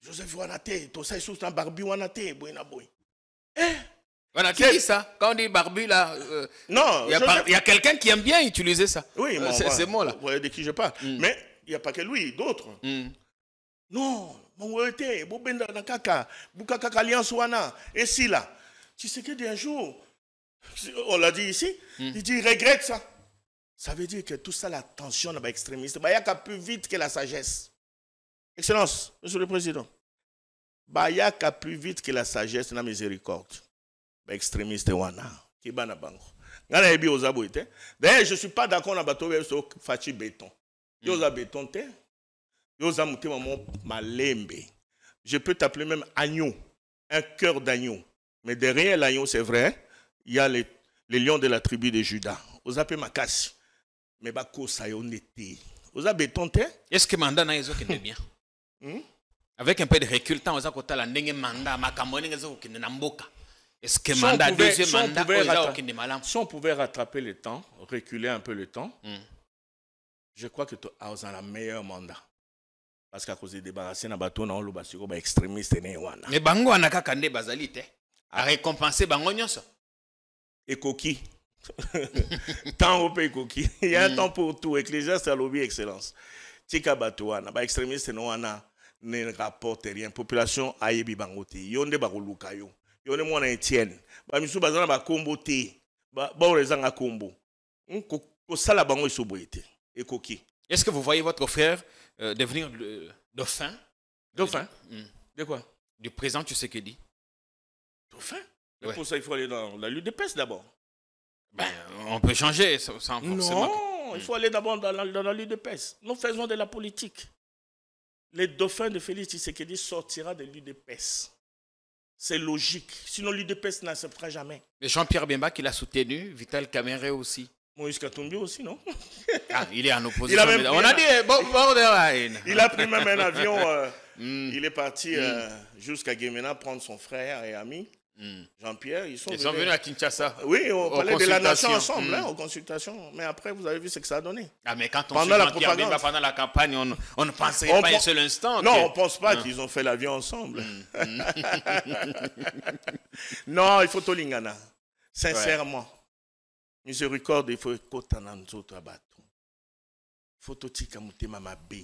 Joseph Wanate, tout ça, il est dans Barbu Wanate, Boina Boy. Voilà, qui dit ça? Quand on dit barbu, là, non, il y a quelqu'un qui aime bien utiliser ça. Oui, ces mots-là. Vous voyez de qui je parle. Mais il n'y a pas que lui, d'autres. Non, mon ouete, Bobenda Nakaka, Bukaka Alliance Wana, et si là. Tu sais que d'un jour, on l'a dit ici, il dit, il regrette ça. Ça veut dire que tout ça, la tension n'est extrémiste. Il y a plus vite que la sagesse. Excellence, Monsieur le Président. Il y a plus vite que la sagesse, la miséricorde. Extrémiste wana kibana bango ngana ebi ozabo ite d'ailleurs je suis pas d'accord na bato beso fachi béton yoza béton te yoza mutema mon malembe. Je peux t'appeler même agneau, un cœur d'agneau, mais derrière l'agneau c'est vrai il y a les lions de la tribu de Juda ozape makasi mais bako sayonete oza béton te. Est-ce que mandat na ezo kende bien avec un peu de recul tant oza kotala ndenge mandat makamone ezo kende na mboka. Est-ce que si on pouvait rattraper le temps, reculer un peu le temps, je crois que tu as la meilleure mandat. Parce qu'à cause des débarrassés, on a extrémiste. Mais bango anaka kande bazalite a récompensé bango nyonso. Et coquille. Temps au pays coquille. Il y a un temps pour tout. Ecclésiaste a lobby excellence. Tika batouana, ba extrémiste ne rapporte rien. Population ayebi bangote. Yonde bagoluka yo. Yone mwana Etienne. Ba misu bazana ba kombo te. Ba orezanga kombo. Ko sala bango isoboyete. Ekoki. Est-ce que vous voyez votre frère devenir le dauphin? Dauphin? De quoi? Du président Tshisekedi. Dauphin? Ouais. Pour ça, il faut aller dans la lutte des pestes d'abord. Ben, on peut changer sans forcément. Non, il faut aller d'abord dans la lutte des pestes. Nous faisons de la politique. Les dauphins de Félix Tshisekedi sortira de lutte des pestes. C'est logique. Sinon, lutte des pestes n'acceptera jamais. Mais Jean-Pierre Bemba qui l'a soutenu, Vital Kamerhe aussi. Moïse Katumbi aussi, non? Ah, il est en opposition. On a dit, il a pris même un avion. Il est parti jusqu'à Guémena prendre son frère et ami, Jean-Pierre. Ils sont venus à Kinshasa. Oui, au palais de la Nation ensemble, aux consultations. Mais après, vous avez vu ce que ça a donné. Ah, mais quand on pendant la Jean-Pierre Bemba pendant la campagne, on ne pensait pas un seul instant. Non, on ne pense pas qu'ils ont fait l'avion ensemble. Non, il faut Tolingana. Sincèrement. Miséricorde, il faut écouter nous autres abattus. Il faut totika mutema mabe.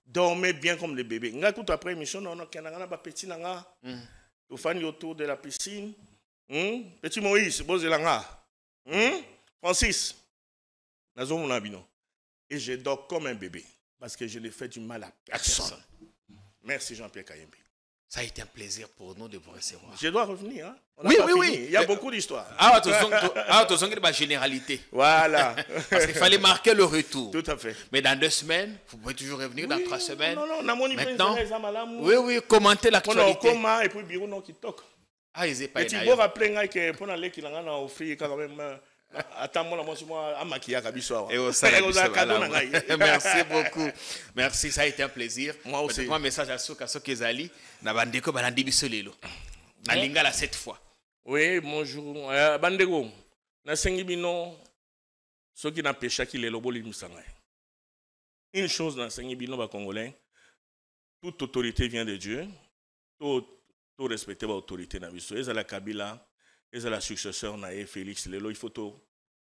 Dormez bien comme les bébés. Nga tout après émission, on a un petit nanga. Tout fan autour de la piscine. Petit Moïse, Bozelanga. Francis. Nazo mon abino. Et je dors comme un bébé. Parce que je n'ai fait du mal à personne. Merci Jean-Pierre Kayembe. Ça a été un plaisir pour nous de vous recevoir. Je dois revenir. Hein? Oui. Il y a beaucoup d'histoires. La généralité. Voilà. Parce qu'il fallait marquer le retour. Tout à fait. Mais dans 2 semaines, vous pouvez toujours revenir dans 3 semaines. Non. Maintenant, oui, commentez l'actualité. Et puis, bureau non qui toque. Ah, ils n'ont pas été. Et tu peux rappeler que pour aller qui l'a offert quand même. Merci beaucoup. Merci, ça a été un plaisir. Moi aussi. Un message à Soka Sokezali. Nabandeko balandi bisolelo. Na lingala cette fois. Oui, bonjour. Bandeko. Na sengi bino soki na pécha ki le lobo limusanga. Une chose na sengi bino ba congolais. Toute autorité vient de Dieu. Tout respecter l'autorité na biso. Ezala Kabila. Et c'est la successeur na Félix Lelo, il faut tout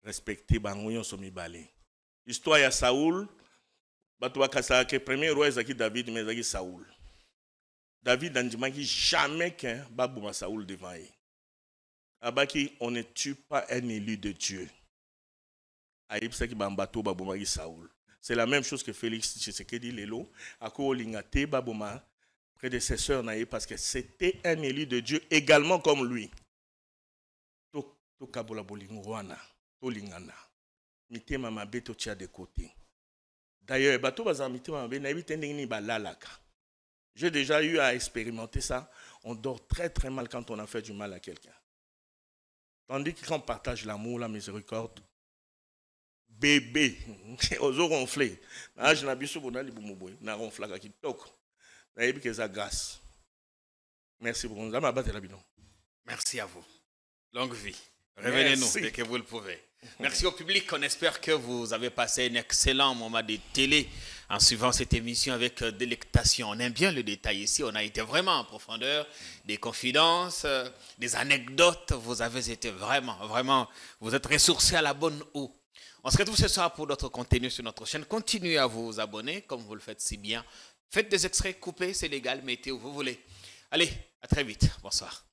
respecter bangoyon somi balé. Histoire ya Saoul, batwa kasa ke premier roi ezaki David mais ezaki Saoul. David n'andimaki jamais qu'un babouma Saoul devant lui. Abaki on ne tue pas un élu de Dieu. Aïbsaki bambato baboumaki Saoul. C'est la même chose que Félix Tshisekedi Lelo, ako lingate babouma prédécesseur na parce que c'était un élu de Dieu également comme lui. Kabola bolingwana, tolingana. Mitema mabe to tia de côté. D'ailleurs, bato baza mitema mabe na ebitendeni balalaka. J'ai déjà eu à expérimenter ça. On dort très très mal quand on a fait du mal à quelqu'un. Tandis que quand on partage l'amour, la miséricorde, bébé, aux eaux ronflées. Na je n'abuse pas de bumuboy, na ronflaka qui toque. Na ebi que ça grâce. Merci beaucoup. Merci à vous. Longue vie. Revenez-nous dès que vous le pouvez. Merci au public. On espère que vous avez passé un excellent moment de télé en suivant cette émission avec délectation. On aime bien le détail ici. On a été vraiment en profondeur. Des confidences, des anecdotes. Vous avez été vraiment, vous êtes ressourcés à la bonne eau. On se retrouve ce soir pour d'autres contenus sur notre chaîne. Continuez à vous abonner comme vous le faites si bien. Faites des extraits coupés, c'est légal. Mettez où vous voulez. Allez, à très vite. Bonsoir.